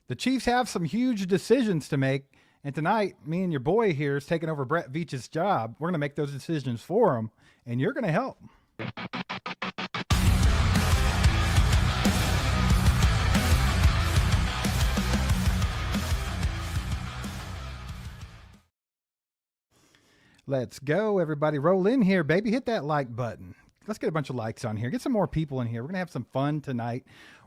The Chiefs have some huge decisions to make. And tonight, me and your boy here is taking over Brett Veach's job. We're going to make those decisions for him, and you're going to help. Let's go, everybody. Roll in here, baby. Hit that like button. Let's get a bunch of likes on here. Get some more people in here. We're going to have some fun tonight.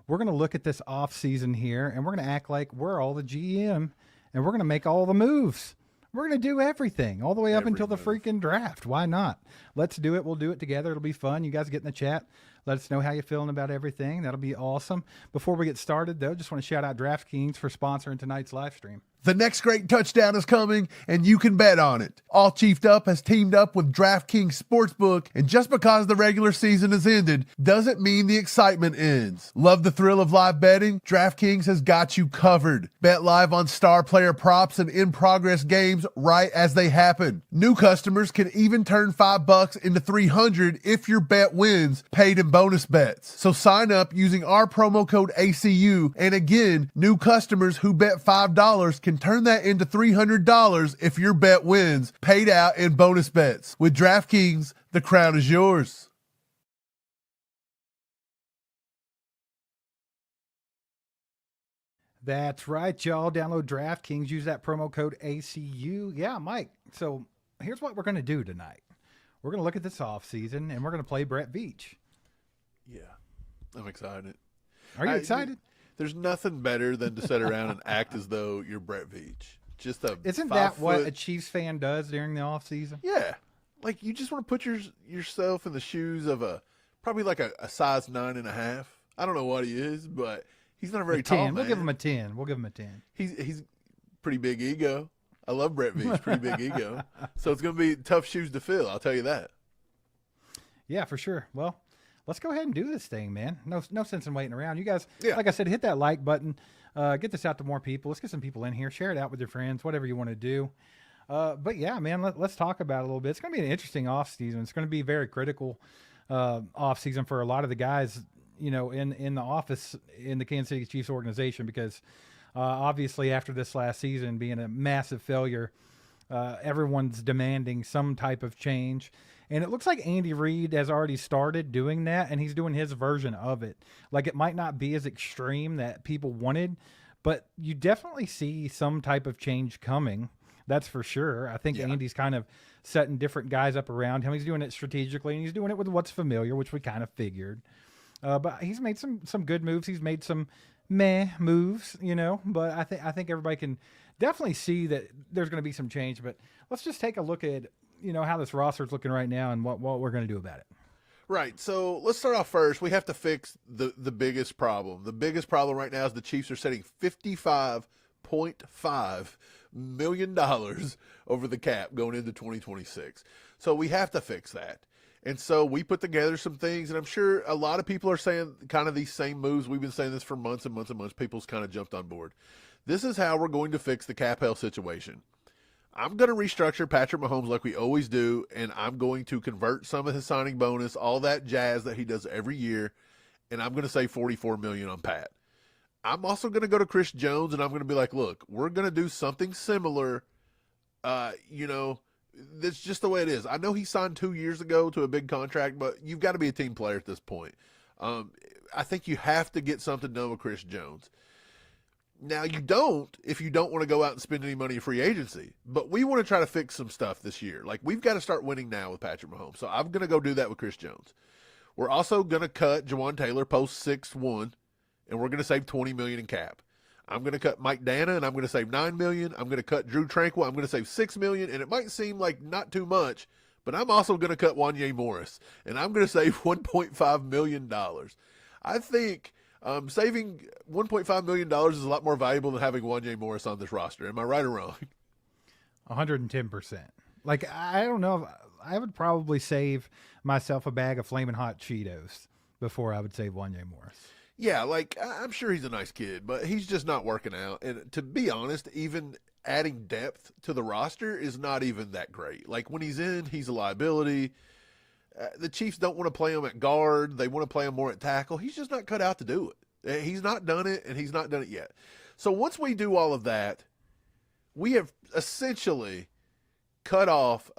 We're going to look at this off season here, and we're going to act like we're all the GM, and we're going to make all the moves. We're going to do everything all the way up until the freaking draft. Why not? Let's do it. We'll do it together. It'll be fun. You guys get in the chat. Let us know how you're feeling about everything. That'll be awesome. Before we get started, though, just want to shout out DraftKings for sponsoring tonight's live stream. The next great touchdown is coming, and you can bet on it. All Chiefed Up has teamed up with DraftKings Sportsbook, and just because the regular season has ended doesn't mean the excitement ends. Love the thrill of live betting? DraftKings has got you covered. Bet live on star player props and in-progress games right as they happen. New customers can even turn $5 into $300 if your bet wins, paid in bonus bets. So sign up using our promo code ACU, and again, new customers who bet $5 can turn that into $300 if your bet wins, paid out in bonus bets. With DraftKings, the crown is yours. That's right, y'all. Download DraftKings. Use that promo code ACU. Yeah, Mike. So here's what we're going to do tonight. We're going to look at this offseason, and we're going to play Brett Veach. Yeah, I'm excited. Are you excited? There's nothing better than to sit around and act as though you're Brett Veach. Isn't that what a Chiefs fan does during the offseason? Yeah. Like, you just want to put yourself in the shoes of probably like a size 9.5. I don't know what he is, but he's not a very tall man. We'll give him a 10. We'll give him a 10. He's pretty big ego. I love Brett Veach, pretty big ego. So it's going to be tough shoes to fill, I'll tell you that. Yeah, for sure. Well, let's go ahead and do this thing, man. No sense in waiting around. You guys, like I said, hit that like button. Get this out to more people. Let's get some people in here. Share it out with your friends, whatever you want to do. But yeah, man, let's talk about it a little bit. It's going to be an interesting offseason. It's going to be very critical offseason for a lot of the guys, in the office in the Kansas City Chiefs organization, because obviously after this last season being a massive failure, everyone's demanding some type of change. And it looks like Andy Reid has already started doing that, and he's doing his version of it. Like, it might not be as extreme that people wanted, but you definitely see some type of change coming. That's for sure. I think Andy's kind of setting different guys up around him. He's doing it strategically, and he's doing it with what's familiar, which we kind of figured. But he's made some good moves. He's made some meh moves, But I think everybody can definitely see that there's going to be some change. But let's just take a look at how this roster is looking right now and what we're going to do about it. Right. So let's start off first. We have to fix the biggest problem. The biggest problem right now is the Chiefs are setting $55.5 million over the cap going into 2026. So we have to fix that. And so we put together some things, and I'm sure a lot of people are saying kind of these same moves. We've been saying this for months and months and months. People's kind of jumped on board. This is how we're going to fix the cap hell situation. I'm going to restructure Patrick Mahomes like we always do, and I'm going to convert some of his signing bonus, all that jazz that he does every year, and I'm going to save $44 million on Pat. I'm also going to go to Chris Jones, and I'm going to be like, look, we're going to do something similar. That's just the way it is. I know he signed 2 years ago to a big contract, but you've got to be a team player at this point. I think you have to get something done with Chris Jones. Now, you don't if you don't want to go out and spend any money in free agency. But we want to try to fix some stuff this year. Like, we've got to start winning now with Patrick Mahomes. So I'm going to go do that with Chris Jones. We're also going to cut Jawan Taylor post 6-1, and we're going to save $20 million in cap. I'm going to cut Mike Dana, and I'm going to save $9 million. I'm going to cut Drew Tranquil. I'm going to save $6 million. And it might seem like not too much, but I'm also going to cut Wanye Morris, and I'm going to save $1.5 million. I think saving $1.5 million is a lot more valuable than having Wanye Morris on this roster. Am I right or wrong? 110%. Like, I don't know. I would probably save myself a bag of Flamin' Hot Cheetos before I would save Wanye Morris. Yeah, like, I'm sure he's a nice kid, but he's just not working out. And to be honest, even adding depth to the roster is not even that great. Like, when he's in, he's a liability. The Chiefs don't want to play him at guard. They want to play him more at tackle. He's just not cut out to do it. He's not done it, and he's not done it yet. So once we do all of that, we have essentially cut off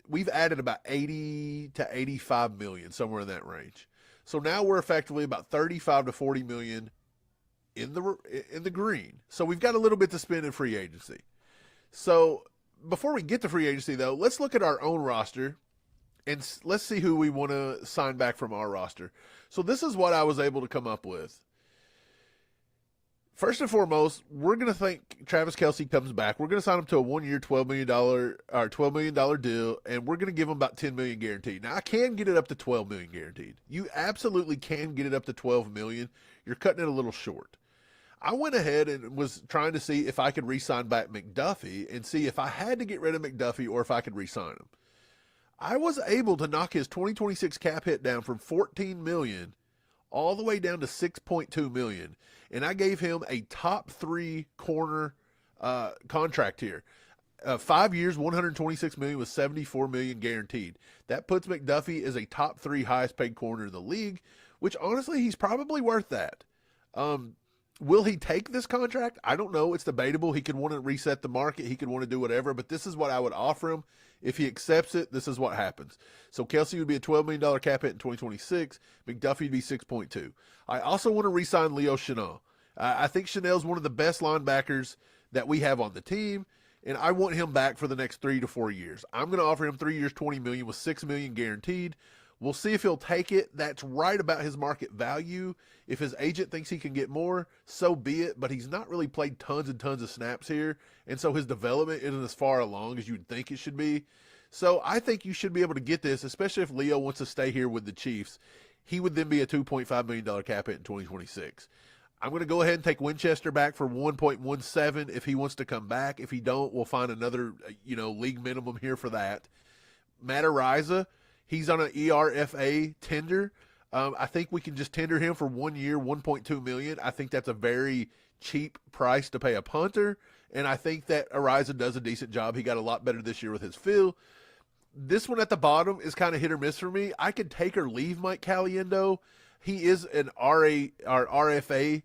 we've added about 80 to 85 million, somewhere in that range. So now we're effectively about 35 to 40 million in the green. So we've got a little bit to spend in free agency. So before we get to free agency, though, let's look at our own roster and let's see who we want to sign back from our roster. So this is what I was able to come up with. First and foremost, we're going to think Travis Kelce comes back. We're going to sign him to a 1-year, $12 million deal, and we're going to give him about $10 million guaranteed. Now, I can get it up to $12 million guaranteed. You absolutely can get it up to $12 million. You're cutting it a little short. I went ahead and was trying to see if I could re-sign back McDuffie and see if I had to get rid of McDuffie or if I could re-sign him. I was able to knock his 2026 cap hit down from $14 million all the way down to $6.2 million. And I gave him a top 3 corner contract here. 5 years, $126 million with $74 million guaranteed. That puts McDuffie as a top 3 highest paid corner in the league, which honestly, he's probably worth that. Will he take this contract? I don't know. It's debatable. He could want to reset the market. He could want to do whatever, but this is what I would offer him. If he accepts it, this is what happens. So Kelce would be a $12 million cap hit in 2026. McDuffie would be 6.2. I also want to re-sign Leo Chenal. I think Chanel's one of the best linebackers that we have on the team, and I want him back for the next 3 to 4 years. I'm going to offer him 3 years, $20 million with $6 million guaranteed. We'll see if he'll take it. That's right about his market value. If his agent thinks he can get more, so be it. But he's not really played tons and tons of snaps here. And so his development isn't as far along as you'd think it should be. So I think you should be able to get this, especially if Leo wants to stay here with the Chiefs. He would then be a $2.5 million cap hit in 2026. I'm going to go ahead and take Winchester back for 1.17 if he wants to come back. If he don't, we'll find another, league minimum here for that. Matt Ariza, he's on an ERFA tender. I think we can just tender him for 1 year, $1.2 million. I think that's a very cheap price to pay a punter, and I think that Ariza does a decent job. He got a lot better this year with his feel. This one at the bottom is kind of hit or miss for me. I could take or leave Mike Caliendo. He is an RFA,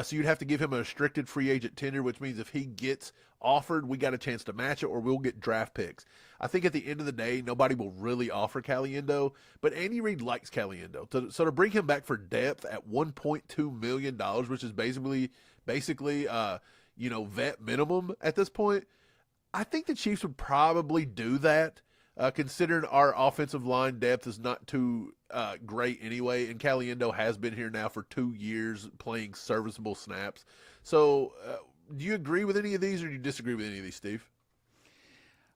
so you'd have to give him a restricted free agent tender, which means if he gets offered, we got a chance to match it, or we'll get draft picks. I think at the end of the day, nobody will really offer Caliendo, but Andy Reid likes Caliendo. So to bring him back for depth at $1.2 million, which is basically vet minimum at this point, I think the Chiefs would probably do that, considering our offensive line depth is not too great anyway, and Caliendo has been here now for 2 years playing serviceable snaps. So do you agree with any of these, or do you disagree with any of these, Steve?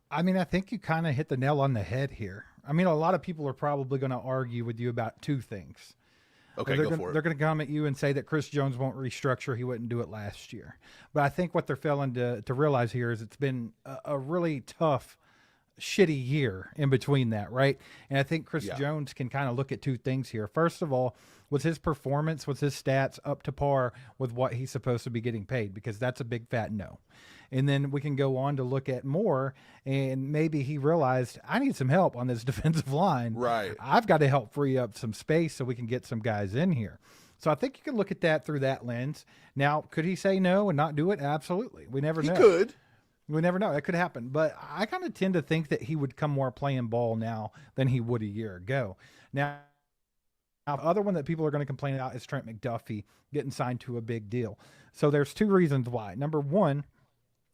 I mean, I think you kind of hit the nail on the head here. I mean, a lot of people are probably going to argue with you about two things. Okay, they're for it. They're going to come at you and say that Chris Jones won't restructure. He wouldn't do it last year. But I think what they're failing to realize here is it's been a really tough, shitty year in between that, right? And I think Chris Jones can kind of look at two things here. First of all, was his performance, was his stats up to par with what he's supposed to be getting paid? Because that's a big fat no. And then we can go on to look at more, and maybe he realized, I need some help on this defensive line. Right. I've got to help free up some space so we can get some guys in here. So I think you can look at that through that lens. Now, could he say no and not do it? Absolutely. We never know. He could. We never know. That could happen. But I kind of tend to think that he would come more playing ball now than he would a year ago. Now, the other one that people are going to complain about is Trent McDuffie getting signed to a big deal. So there's two reasons why. Number one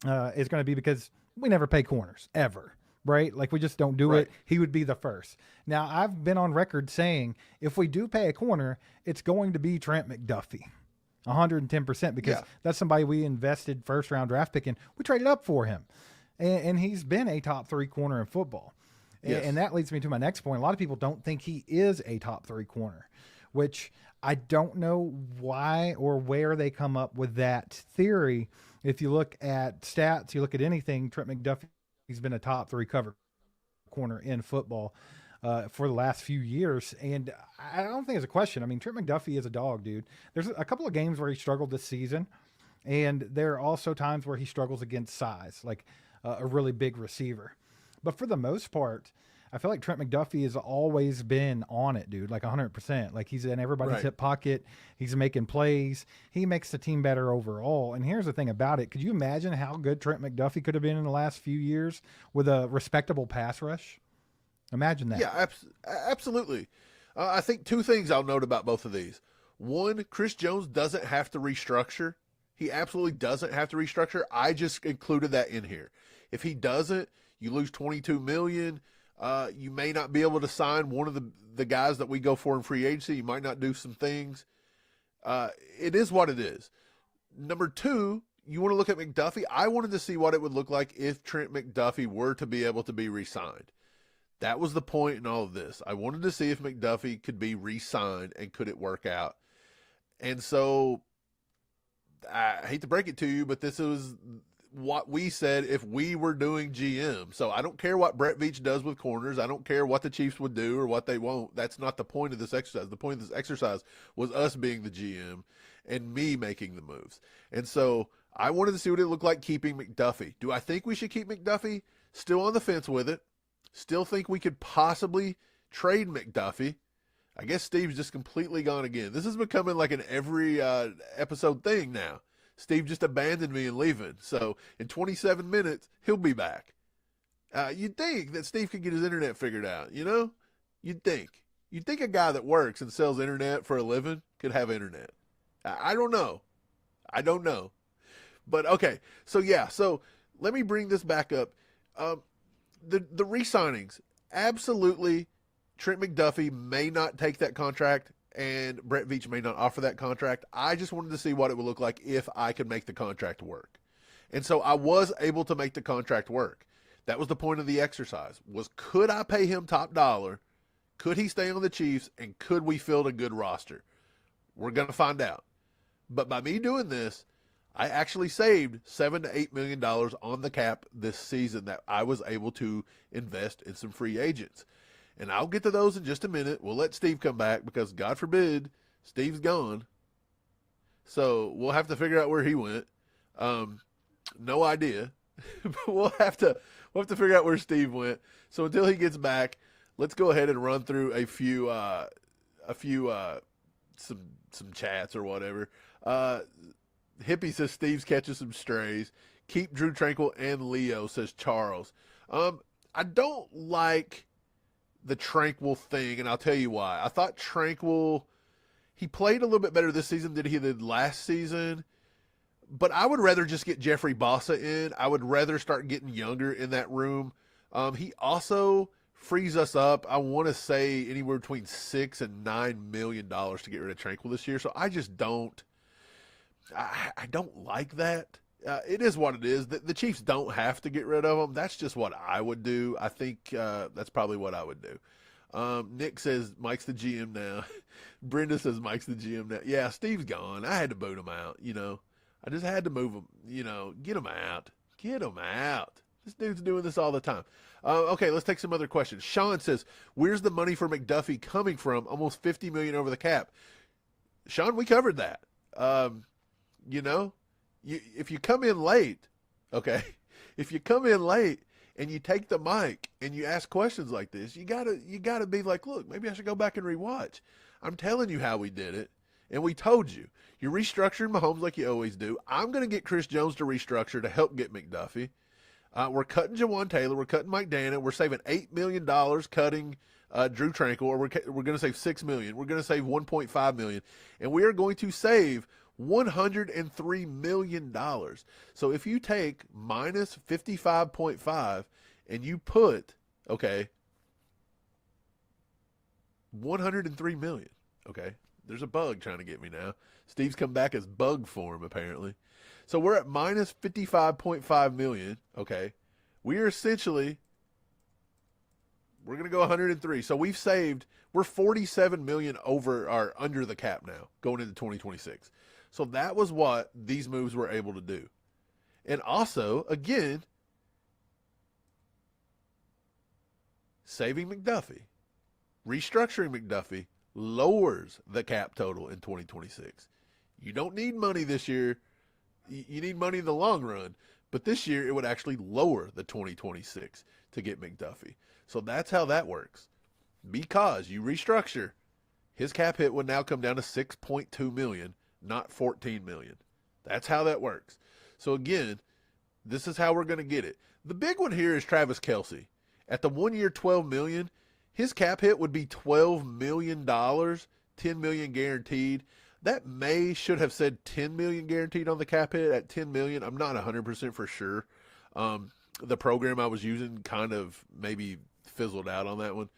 is going to be because we never pay corners, ever, right? Like, we just don't do it. He would be the first. Now, I've been on record saying if we do pay a corner, it's going to be Trent McDuffie. 110%, because that's somebody we invested first round draft pick in. We traded up for him, and he's been a top 3 corner in football. Yes. And that leads me to my next point. A lot of people don't think he is a top 3 corner, which I don't know why or where they come up with that theory. If you look at stats, you look at anything, Trent McDuffie, he's been a top 3 cover corner in football for the last few years. And I don't think it's a question. I mean, Trent McDuffie is a dog, dude. There's a couple of games where he struggled this season, and there are also times where he struggles against size, like a really big receiver. But for the most part, I feel like Trent McDuffie has always been on it, dude, like 100%. Like he's in everybody's Right. hip pocket. He's making plays. He makes the team better overall. And here's the thing about it. Could you imagine how good Trent McDuffie could have been in the last few years with a respectable pass rush? Imagine that. Yeah, absolutely. I think two things I'll note about both of these. One, Chris Jones doesn't have to restructure. He absolutely doesn't have to restructure. I just included that in here. If he doesn't, you lose $22 million. You may not be able to sign one of the guys that we go for in free agency. You might not do some things. It is what it is. Number two, you want to look at McDuffie. I wanted to see what it would look like if Trent McDuffie were to be able to be re-signed. That was the point in all of this. I wanted to see if McDuffie could be re-signed and could it work out. And so, I hate to break it to you, but this was what we said if we were doing GM. So I don't care what Brett Veach does with corners. I don't care what the Chiefs would do or what they won't. That's not the point of this exercise. The point of this exercise was us being the GM and me making the moves. And so I wanted to see what it looked like keeping McDuffie. Do I think we should keep McDuffie? Still on the fence with it. Still think we could possibly trade McDuffie. I guess Steve's just completely gone again. This is becoming like an every episode thing now. Steve just abandoned me and leaving. So in 27 minutes, he'll be back. You'd think that Steve could get his internet figured out, you know? You'd think. You'd think a guy that works and sells internet for a living could have internet. I don't know. I don't know. But okay, so yeah, so let me bring this back up. The re-signings, absolutely, Trent McDuffie may not take that contract and Brett Veach may not offer that contract. I just wanted to see what it would look like if I could make the contract work. And so I was able to make the contract work. That was the point of the exercise, was could I pay him top dollar? Could he stay on the Chiefs? And could we field a good roster? We're going to find out. But by me doing this, I actually saved $7 to $8 million on the cap this season that I was able to invest in some free agents. And I'll get to those in just a minute. We'll let Steve come back because, God forbid, Steve's gone. So we'll have to figure out where he went. No idea. But we'll have to figure out where Steve went. So until he gets back, let's go ahead and run through some chats or whatever. Hippie says Steve's catching some strays. Keep Drew Tranquil and Leo, says Charles. I don't like the Tranquil thing, and I'll tell you why. I thought Tranquil, he played a little bit better this season than he did last season, but I would rather just get Jeffrey Bossa in. I would rather start getting younger in that room. He also frees us up, I want to say, anywhere between $6 and $9 million to get rid of Tranquil this year, so I just don't. I don't like that. It is what it is. The Chiefs don't have to get rid of them. That's just what I would do. I think that's probably what I would do. Nick says Mike's the GM now. Brenda says Mike's the GM now. Yeah, Steve's gone. I had to boot him out, you know. I just had to move him, you know, get him out. Get him out. This dude's doing this all the time. Okay, let's take some other questions. Sean says, where's the money for McDuffie coming from? Almost $50 million over the cap. Sean, we covered that. You know, if you come in late, okay, if you come in late and you take the mic and you ask questions like this, you gotta be like, look, maybe I should go back and rewatch. I'm telling you how we did it, and we told you. You're restructuring Mahomes like you always do. I'm going to get Chris Jones to restructure to help get McDuffie. We're cutting Jawan Taylor. We're cutting Mike Dana. We're saving $8 million cutting Drew Tranquil, or we're going to save $6 million. We're going to save $1.5 million, and we are going to save $103 million. So if you take minus 55.5 and you put, okay, 103 million. Okay. There's a bug trying to get me now. Steve's come back as bug form, apparently. So we're at minus 55.5 million. Okay. We're essentially, we're going to go 103. So we're 47 million over or under the cap now going into 2026. So that was what these moves were able to do. And also, again, saving McDuffie, restructuring McDuffie lowers the cap total in 2026. You don't need money this year. You need money in the long run. But this year, it would actually lower the 2026 to get McDuffie. So that's how that works. Because you restructure, his cap hit would now come down to $6.2 million, not $14 million. That's how that works. So again, this is how we're going to get it. The big one here is Travis Kelce. At the 1 year, $12 million, his cap hit would be $12 million, $10 million guaranteed. That should have said $10 million guaranteed on the cap hit at $10 million. I'm not 100% for sure. The program I was using kind of maybe fizzled out on that one.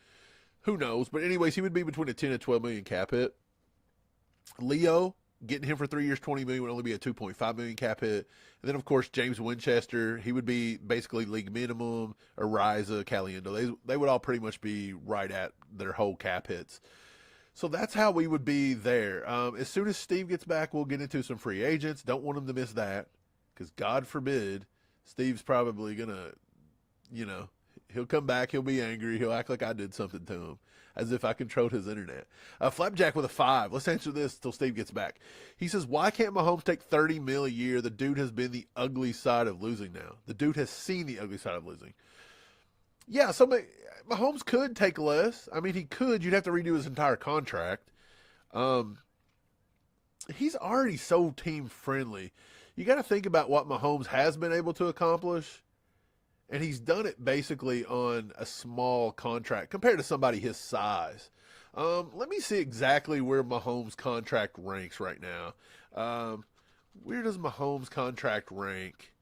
Who knows? But anyways, he would be between a 10 and 12 million cap hit. Leo, getting him for 3 years, $20 million would only be a $2.5 million cap hit. And then, of course, James Winchester, he would be basically league minimum. Ariza, Caliendo, they would all pretty much be right at their whole cap hits. So that's how we would be there. As soon as Steve gets back, we'll get into some free agents. Don't want him to miss that because, God forbid, Steve's probably going to, he'll come back, he'll be angry, he'll act like I did something to him, as if I controlled his internet. Flapjack with a 5. Let's answer this till Steve gets back. He says, why can't Mahomes take $30 million a year? The dude has been the ugly side of losing now. The dude has seen the ugly side of losing. Yeah, so Mahomes could take less. I mean, he could. You'd have to redo his entire contract. He's already so team-friendly. You got to think about what Mahomes has been able to accomplish. And he's done it basically on a small contract compared to somebody his size. Let me see exactly where Mahomes' contract ranks right now. Where does Mahomes' contract rank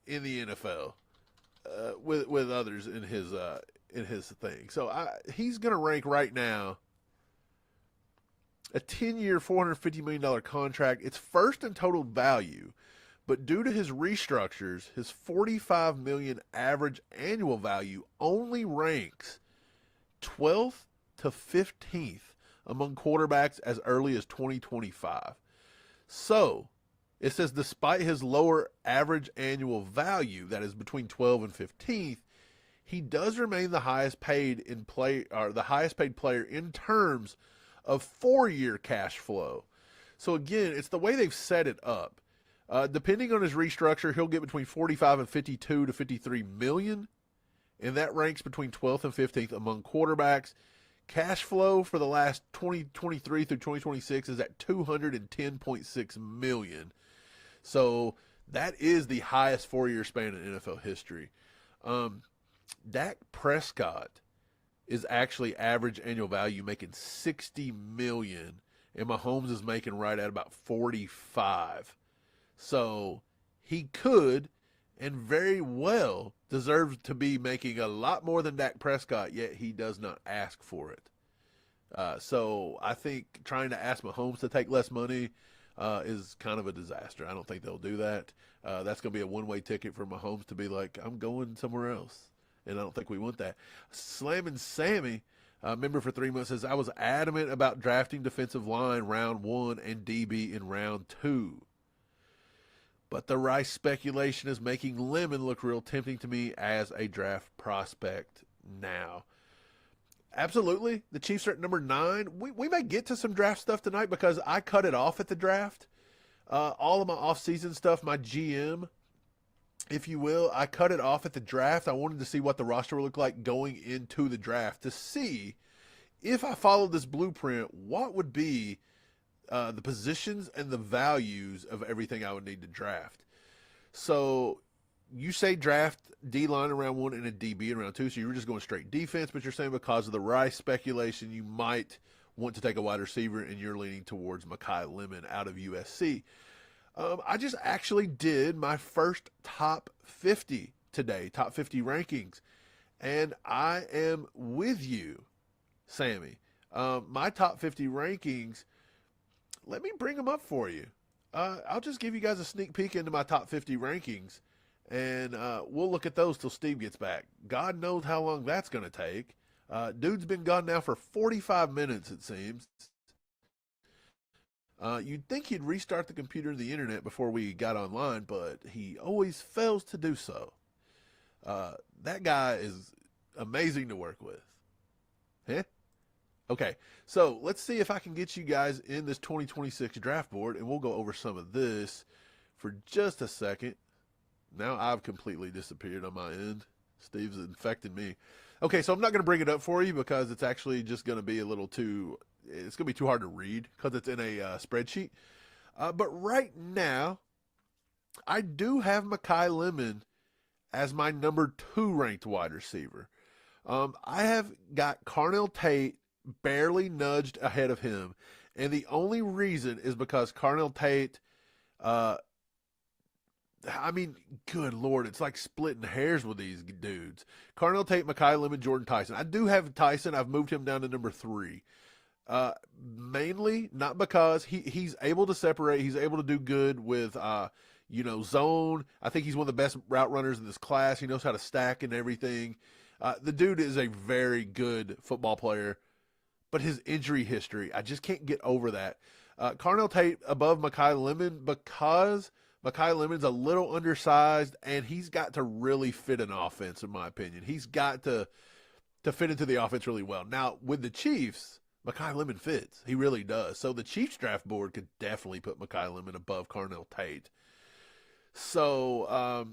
in the NFL with others in his thing? So he's going to rank right now a 10-year, $450 million contract. It's first in total value. But due to his restructures, his $45 million average annual value only ranks 12th to 15th among quarterbacks as early as 2025. So, it says despite his lower average annual value, that is between 12th and 15th, he does remain the highest paid player in terms of 4-year cash flow. So again, it's the way they've set it up. Depending on his restructure, he'll get between 45 and 52 to 53 million, and that ranks between 12th and 15th among quarterbacks. Cash flow for the last 2023 through 2026 is at 210.6 million. So that is the highest 4-year span in NFL history. Dak Prescott is actually average annual value making 60 million, and Mahomes is making right at about 45. So he could and very well deserves to be making a lot more than Dak Prescott, yet he does not ask for it. So I think trying to ask Mahomes to take less money is kind of a disaster. I don't think they'll do that. That's going to be a one-way ticket for Mahomes to be like, I'm going somewhere else. And I don't think we want that. Slamming Sammy, member for 3 months, says, I was adamant about drafting defensive line round 1 and DB in round 2. But the Rice speculation is making Lemon look real tempting to me as a draft prospect now. Absolutely. The Chiefs are at number 9. We may get to some draft stuff tonight because I cut it off at the draft. All of my off-season stuff, my GM, if you will, I cut it off at the draft. I wanted to see what the roster would look like going into the draft to see if I followed this blueprint, what would be the positions and the values of everything I would need to draft. So you say draft D-line in round 1 and a DB in round 2, so you're just going straight defense, but you're saying because of the Rice speculation, you might want to take a wide receiver, and you're leaning towards Mekhi Lemon out of USC. I just actually did my first top 50 today, top 50 rankings, and I am with you, Sammy. My top 50 rankings, let me bring them up for you. I'll just give you guys a sneak peek into my top 50 rankings, and we'll look at those till Steve gets back. God knows how long that's going to take. Dude's been gone now for 45 minutes, it seems. You'd think he'd restart the computer and the internet before we got online, but he always fails to do so. That guy is amazing to work with. Huh? Okay, so let's see if I can get you guys in this 2026 draft board, and we'll go over some of this for just a second. Now I've completely disappeared on my end. Steve's infected me. Okay, so I'm not going to bring it up for you because it's actually just going to be it's going to be too hard to read because it's in a spreadsheet. But right now, I do have Mekhi Lemon as my number 2 ranked wide receiver. I have got Carnell Tate barely nudged ahead of him. And the only reason is because Carnell Tate, good Lord, it's like splitting hairs with these dudes. Carnell Tate, Mekhi Lemon, Jordan Tyson. I do have Tyson. I've moved him down to number 3. Mainly not because he's able to separate. He's able to do good with, zone. I think he's one of the best route runners in this class. He knows how to stack and everything. The dude is a very good football player, but his injury history, I just can't get over that. Carnell Tate above Mekhi Lemon because Mekhi Lemon's a little undersized, and he's got to really fit an offense, in my opinion. He's got to fit into the offense really well. Now, with the Chiefs, Mekhi Lemon fits. He really does. So the Chiefs draft board could definitely put Mekhi Lemon above Carnell Tate. So,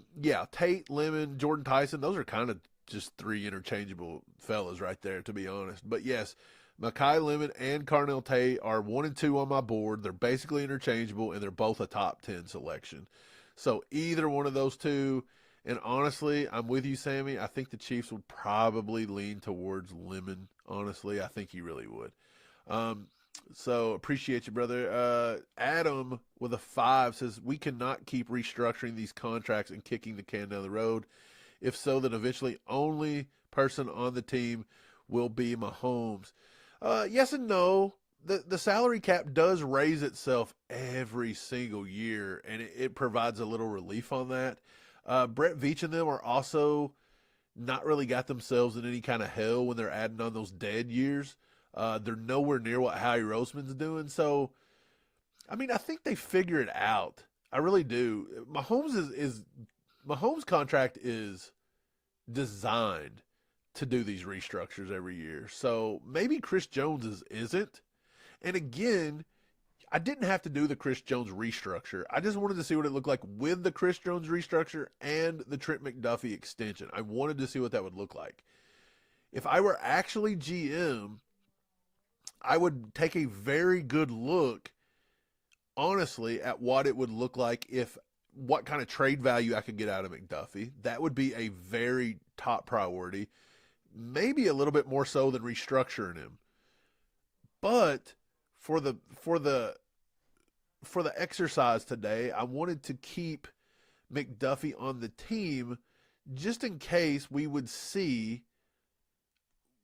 Tate, Lemon, Jordan Tyson, those are kind of just 3 interchangeable fellas right there, to be honest. But yes, Mekhi Lemon and Carnell Tate are 1 and 2 on my board. They're basically interchangeable, and they're both a top 10 selection. So either one of those two, and honestly, I'm with you, Sammy. I think the Chiefs would probably lean towards Lemon, honestly. I think he really would. So appreciate you, brother. Adam with a 5 says, we cannot keep restructuring these contracts and kicking the can down the road. If so, then eventually only person on the team will be Mahomes. Yes and no. The salary cap does raise itself every single year, and it provides a little relief on that. Brett Veach and them are also not really got themselves in any kind of hell when they're adding on those dead years. They're nowhere near what Howie Roseman's doing. So, I think they figure it out. I really do. Mahomes' contract is designed to do these restructures every year. So maybe Chris Jones's isn't. And again, I didn't have to do the Chris Jones restructure. I just wanted to see what it looked like with the Chris Jones restructure and the Trent McDuffie extension. I wanted to see what that would look like. If I were actually GM, I would take a very good look, honestly, at what it would look like what kind of trade value I could get out of McDuffie. That would be a very top priority, maybe a little bit more so than restructuring him. But for the exercise today, I wanted to keep McDuffie on the team just in case we would see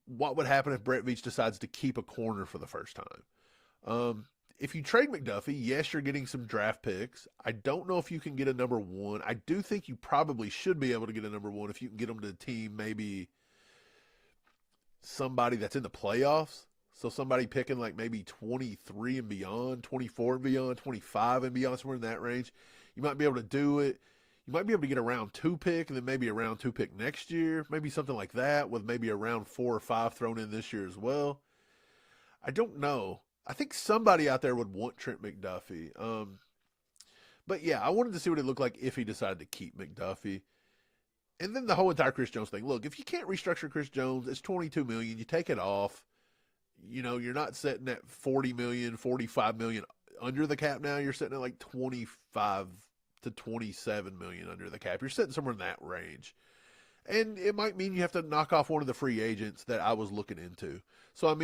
what would happen if Brett Veach decides to keep a corner for the first time. If you trade McDuffie, yes, you're getting some draft picks. I don't know if you can get a number 1. I do think you probably should be able to get a number 1 if you can get them to the team, maybe somebody that's in the playoffs. So somebody picking like maybe 23 and beyond, 24 and beyond, 25 and beyond, somewhere in that range. You might be able to do it. You might be able to get a round 2 pick and then maybe a round 2 pick next year. Maybe something like that with maybe a round 4 or 5 thrown in this year as well. I don't know. I think somebody out there would want Trent McDuffie. But yeah, I wanted to see what it looked like if he decided to keep McDuffie. And then the whole entire Chris Jones thing. Look, if you can't restructure Chris Jones, it's $22 million. You take it off. You're not sitting at $40 million, $45 million under the cap now. You're sitting at like 25 to 27 million under the cap. You're sitting somewhere in that range. And it might mean you have to knock off one of the free agents that I was looking into. So,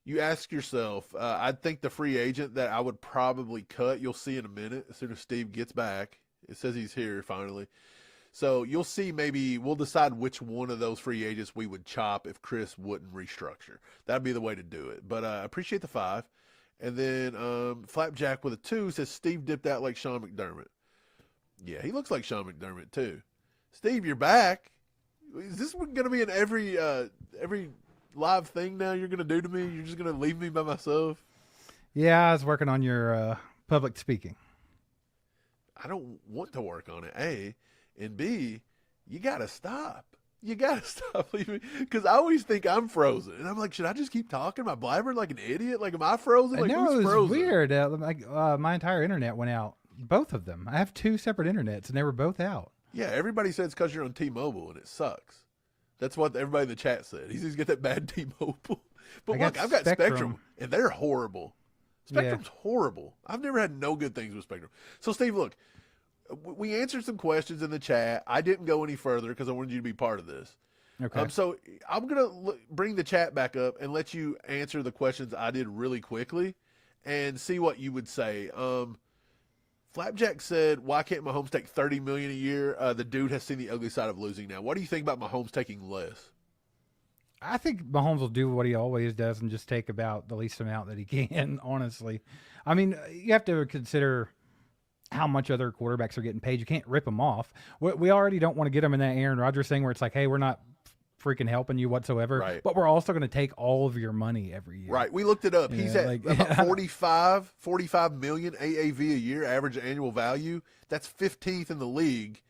you ask yourself, I think the free agent that I would probably cut, you'll see in a minute as soon as Steve gets back. It says he's here finally. So you'll see, maybe we'll decide which one of those free agents we would chop if Chris wouldn't restructure. That'd be the way to do it. But I appreciate the 5. And then Flapjack with a 2 says Steve dipped out like Sean McDermott. Yeah, he looks like Sean McDermott too. Steve, you're back. Is this going to be in every live thing now you're going to do to me? You're just going to leave me by myself? Yeah, I was working on your public speaking. I don't want to work on it, A. And B, you got to stop. You got to stop leaving me. Because I always think I'm frozen. And I'm like, should I just keep talking? Am I blabbering like an idiot? Like, am I frozen? Like, no, who's it was frozen? weird. My entire internet went out. Both of them. I have 2 separate internets, and they were both out. Yeah, everybody says because you're on T-Mobile and it sucks. That's what everybody in the chat said. He says get that bad T-Mobile. But look, I've got Spectrum, and they're horrible. Spectrum's horrible. I've never had no good things with Spectrum. So, Steve, look, we answered some questions in the chat. I didn't go any further because I wanted you to be part of this. Okay. So I'm going to bring the chat back up and let you answer the questions I did really quickly and see what you would say. Flapjack said, why can't Mahomes take $30 million a year? The dude has seen the ugly side of losing now. What do you think about Mahomes taking less? I think Mahomes will do what he always does and just take about the least amount that he can, honestly. I mean, you have to consider how much other quarterbacks are getting paid. You can't rip them off. We already don't want to get them in that Aaron Rodgers thing where it's like, hey, we're not freaking helping you whatsoever, right, but we're also going to take all of your money every year. Right. We looked it up. He's at about 45 million AAV a year, average annual value. That's 15th in the league.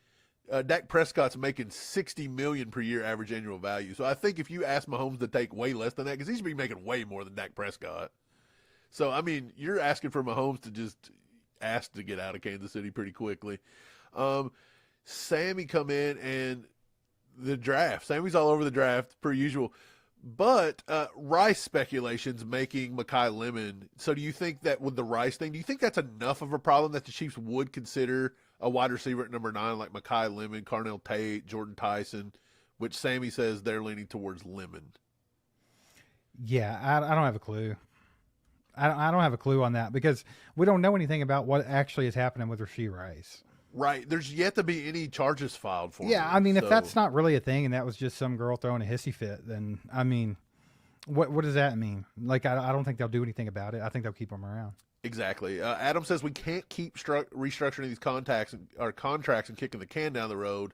Dak Prescott's making $60 million per year average annual value. So I think if you ask Mahomes to take way less than that, because he should be making way more than Dak Prescott. So, I mean, you're asking for Mahomes to just ask to get out of Kansas City pretty quickly. Sammy come in and the draft. Sammy's all over the draft, per usual. But Rice speculations making Mekhi Lemon. So do you think that with the Rice thing, do you think that's enough of a problem that the Chiefs would consider a wide receiver at number 9 like Mekhi Lemon, Carnell Tate, Jordan Tyson, which Sammy says they're leaning towards Lemon? Yeah, I don't have a clue. I don't have a clue on that because we don't know anything about what actually is happening with Rashee Rice. Right. There's yet to be any charges filed for him. Yeah, I mean, if that's not really a thing and that was just some girl throwing a hissy fit, then, I mean, what does that mean? Like, I don't think they'll do anything about it. I think they'll keep him around. Exactly. Adam says we can't keep restructuring these contracts and kicking the can down the road.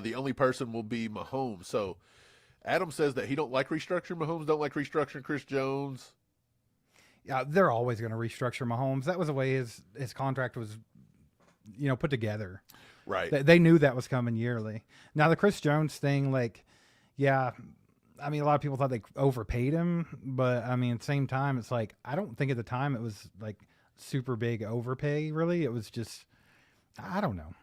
The only person will be Mahomes. So Adam says that he don't like restructuring Mahomes, don't like restructuring Chris Jones. Yeah, they're always going to restructure Mahomes. That was the way his contract was, put together. Right. They knew that was coming yearly. Now, the Chris Jones thing, like, yeah, I mean, a lot of people thought they overpaid him, but, I mean, at the same time, it's like, I don't think at the time it was, like, super big overpay, really. It was just, I don't know.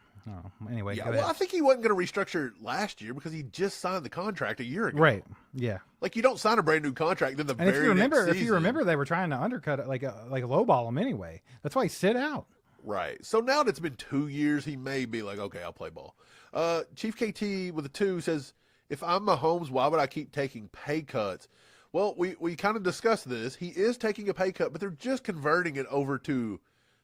Anyway, yeah, well, I think he wasn't going to restructure last year because he just signed the contract a year ago. Right, yeah. Like, you don't sign a brand new contract, then the and very next season. if you remember, they were trying to undercut it, like lowball him anyway. That's why he sit out. Right. So now that it's been 2 years, he may be like, okay, I'll play ball. Chief KT with a 2 says, if I'm Mahomes, why would I keep taking pay cuts? Well, we kind of discussed this. He is taking a pay cut, but they're just converting it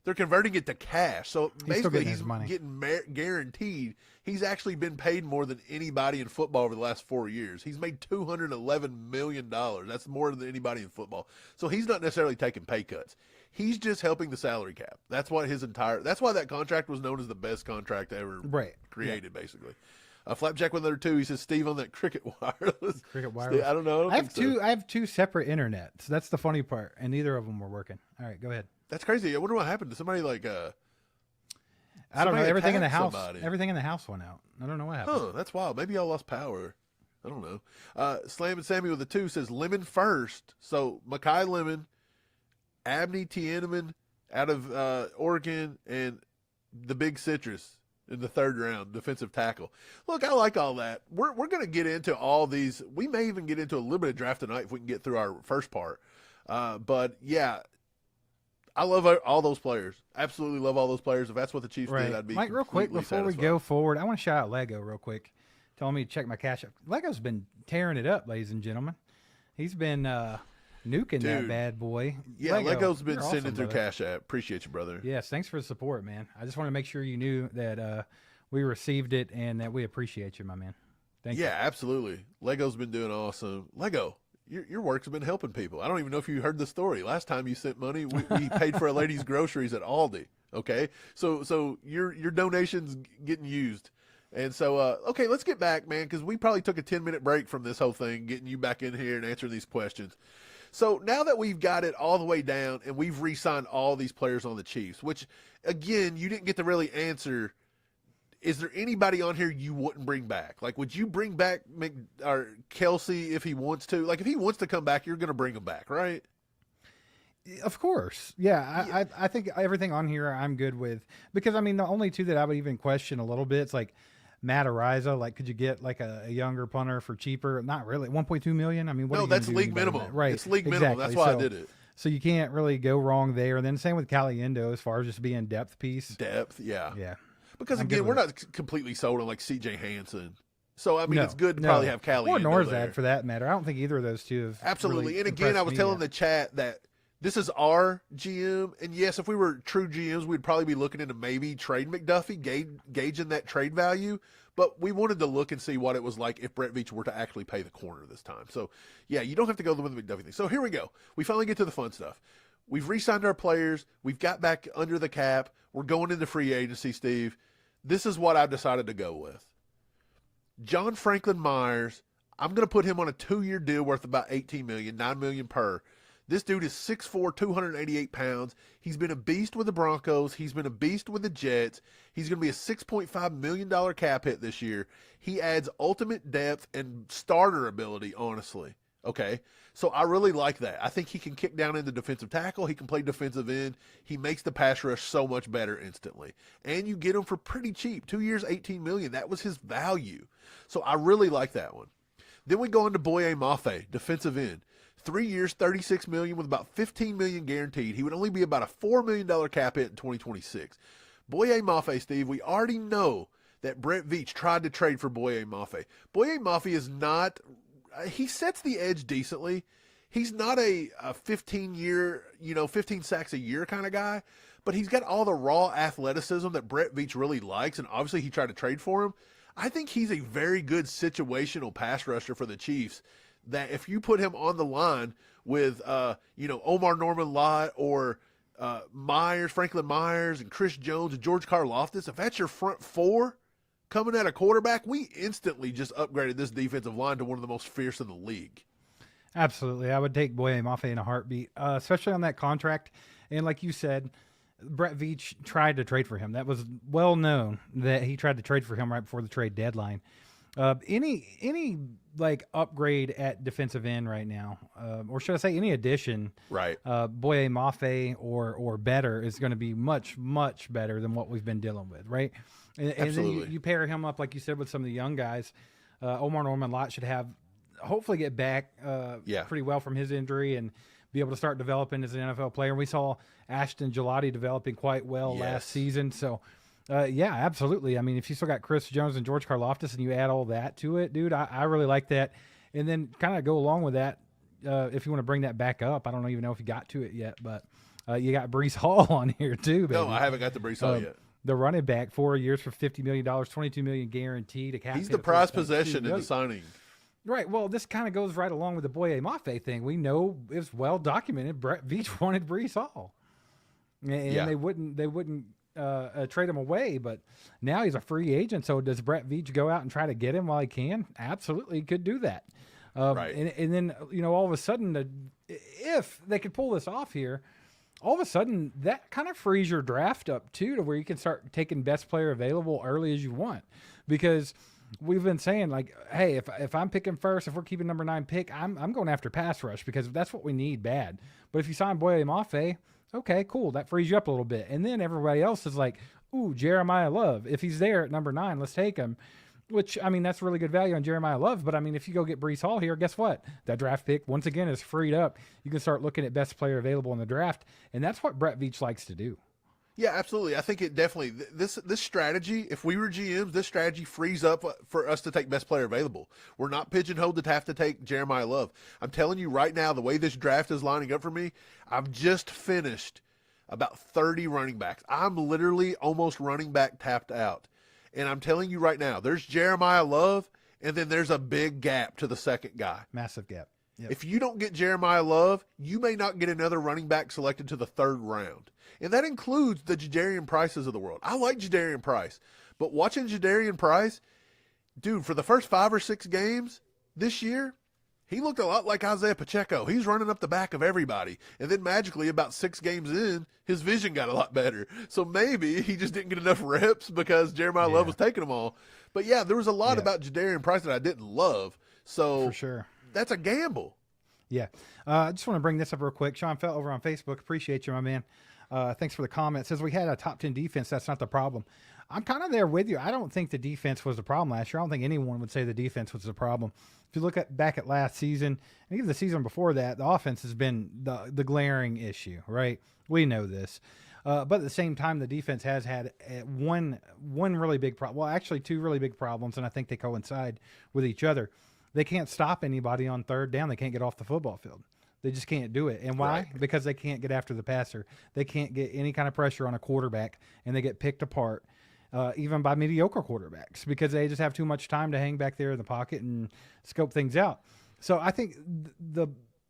they're converting it to cash. So basically he's getting guaranteed. He's actually been paid more than anybody in football over the last 4 years. He's made $211 million. That's more than anybody in football. So he's not necessarily taking pay cuts. He's just helping the salary cap. That's why that contract was known as the best contract ever created, basically. Flapjack with another 2. He says, Steve, on that Cricket Wireless. Cricket Wireless. I don't know. I have two separate internets. That's the funny part, and neither of them were working. All right, go ahead. That's crazy. I wonder what happened to somebody like. I don't know. Everything in the house. Everything in the house went out. I don't know what happened. Huh, that's wild. Maybe y'all lost power. I don't know. Slam and Sammy with a 2 says Lemon first. So Mekhi Lemon, Abney Tiedemann out of Oregon, and the Big Citrus in the 3rd round, defensive tackle. Look, I like all that. We're going to get into all these. We may even get into a little bit of draft tonight if we can get through our first part. But yeah, I love all those players. Absolutely love all those players. If that's what the Chiefs did, I'd be Mike, real quick before we go forward, I want to shout out Lego real quick. Telling me to check my cash app. Lego's been tearing it up, ladies and gentlemen. He's been nuking that bad boy. Yeah, Lego's been sending through Cash App. Appreciate you, brother. Yes, thanks for the support, man. I just want to make sure you knew that we received it and that we appreciate you, my man. Thank you. Yeah, absolutely. Lego's been doing awesome. Lego, your work's been helping people. I don't even know if you heard the story. Last time you sent money, we paid for a lady's groceries at Aldi. Okay, so your donation's getting used. And so, okay, let's get back, man, because we probably took a 10-minute break from this whole thing, getting you back in here and answering these questions. So now that we've got it all the way down and we've re-signed all these players on the Chiefs, which, again, you didn't get to really answer, is there anybody on here you wouldn't bring back? Like, would you bring back Kelsey if he wants to? Like, if he wants to come back, you're going to bring him back, right? Of course. Yeah, I think everything on here I'm good with. Because, I mean, the only 2 that I would even question a little bit, it's like Matt Ariza? Like, could you get like a younger punter for cheaper? Not really. 1.2 million. I mean, what No, are you that's gonna do league any better than minimum. that? Right. It's league minimum. Exactly. That's why I So- did it. So you can't really go wrong there. And then same with Caliendo as far as just being depth piece. Depth, yeah. Yeah. Because I'm again, good we're with not completely sold on like C.J. Hansen. So I mean, No, it's good to no. probably have Caliendo Or Norzad there. for that matter. I don't think either of those two have Absolutely. really And again, I impressed was me telling yet. the chat that this is our GM. And yes, if we were true GMs, we'd probably be looking into maybe trade McDuffie, gauging that trade value. But we wanted to look and see what it was like if Brett Veach were to actually pay the corner this time. So, yeah, you don't have to go with the McDuffie thing. So here we go. We finally get to the fun stuff. We've re-signed our players. We've got back under the cap. We're going into free agency, Steve. This is what I've decided to go with. John Franklin Myers, I'm going to put him on a 2-year deal worth about $18 million, $9 million per. This dude is 6'4", 288 pounds. He's been a beast with the Broncos. He's been a beast with the Jets. He's going to be a $6.5 million cap hit this year. He adds ultimate depth and starter ability, honestly. Okay, so I really like that. I think he can kick down into defensive tackle. He can play defensive end. He makes the pass rush so much better instantly. And you get him for pretty cheap. 2 years, $18 million. That was his value. So I really like that one. Then we go into Boye Mafe, defensive end. 3 years, $36 million with about $15 million guaranteed. He would only be about a $4 million cap hit in 2026. Boye Mafe, Steve, we already know that Brett Veach tried to trade for Boye Mafe. Boye Mafe is not, he sets the edge decently. He's not a 15-year, 15 sacks a year kind of guy, but he's got all the raw athleticism that Brett Veach really likes, and obviously he tried to trade for him. I think he's a very good situational pass rusher for the Chiefs, that if you put him on the line with, Omar Norman Lott or Franklin Myers and Chris Jones and George Karlaftis, if that's your front four coming at a quarterback, we instantly just upgraded this defensive line to one of the most fierce in the league. Absolutely. I would take Boye Mafe in a heartbeat, especially on that contract. And like you said, Brett Veach tried to trade for him. That was well known that he tried to trade for him right before the trade deadline. Any like upgrade at defensive end right now, or should I say any addition, Right. Boye Mafe or better is going to be much, much better than what we've been dealing with, right? And then Absolutely. you pair him up, like you said, with some of the young guys. Omar Norman Lott should hopefully get back pretty well from his injury and be able to start developing as an NFL player. We saw Ashton Gelati developing quite well last season. So, absolutely. I mean, if you still got Chris Jones and George Karlaftis and you add all that to it, dude, I really like that. And then kind of go along with that, if you want to bring that back up. I don't even know if you got to it yet, but you got Breece Hall on here too, baby. No, I haven't got the Breece Hall yet. The running back, 4 years for $50 million, $22 million guaranteed. He's the prize possession in the signing. Right. Well, this kind of goes right along with the Boye Mafe thing. We know it's well documented. Brett Veach wanted Breece Hall, and they wouldn't trade him away. But now he's a free agent. So does Brett Veach go out and try to get him while he can? Absolutely, he could do that. Right. And then all of a sudden, if they could pull this off here, all of a sudden that kind of frees your draft up too, to where you can start taking best player available early as you want, because we've been saying, like, hey, if I'm picking first, if we're keeping number 9 pick, I'm going after pass rush because that's what we need bad. But if you sign Boye Mafe, okay, cool, that frees you up a little bit. And then everybody else is like, ooh, Jeremiah Love. If he's there at number 9, let's take him. Which, I mean, that's really good value on Jeremiah Love. But, I mean, if you go get Breece Hall here, guess what? That draft pick, once again, is freed up. You can start looking at best player available in the draft. And that's what Brett Veach likes to do. Yeah, absolutely. I think it definitely, this strategy, if we were GMs, this strategy frees up for us to take best player available. We're not pigeonholed to have to take Jeremiah Love. I'm telling you right now, the way this draft is lining up for me, I've just finished about 30 running backs. I'm literally almost running back tapped out. And I'm telling you right now, there's Jeremiah Love, and then there's a big gap to the second guy. Massive gap. Yep. If you don't get Jeremiah Love, you may not get another running back selected to the 3rd round. And that includes the Jadarian Prices of the world. I like Jadarian Price, but watching Jadarian Price, dude, for the first 5 or 6 games this year, he looked a lot like Isaiah Pacheco. He's running up the back of everybody. And then magically, about 6 games in, his vision got a lot better. So maybe he just didn't get enough reps because Jeremiah Love was taking them all. But yeah, there was a lot about Jadarian Price that I didn't love. So for sure, that's a gamble. Yeah. I just want to bring this up real quick. Sean Felt over on Facebook. Appreciate you, my man. Thanks for the comment. Says we had a top 10 defense. That's not the problem. I'm kind of there with you. I don't think the defense was the problem last year. I don't think anyone would say the defense was the problem. If you look back at last season and even the season before that, the offense has been the glaring issue, right? We know this. But at the same time, the defense has had one really big problem. Well, actually, two really big problems, and I think they coincide with each other. They can't stop anybody on third down. They can't get off the football field. They just can't do it. And why? Right. Because they can't get after the passer. They can't get any kind of pressure on a quarterback, and they get picked apart, even by mediocre quarterbacks, because they just have too much time to hang back there in the pocket and scope things out. So I think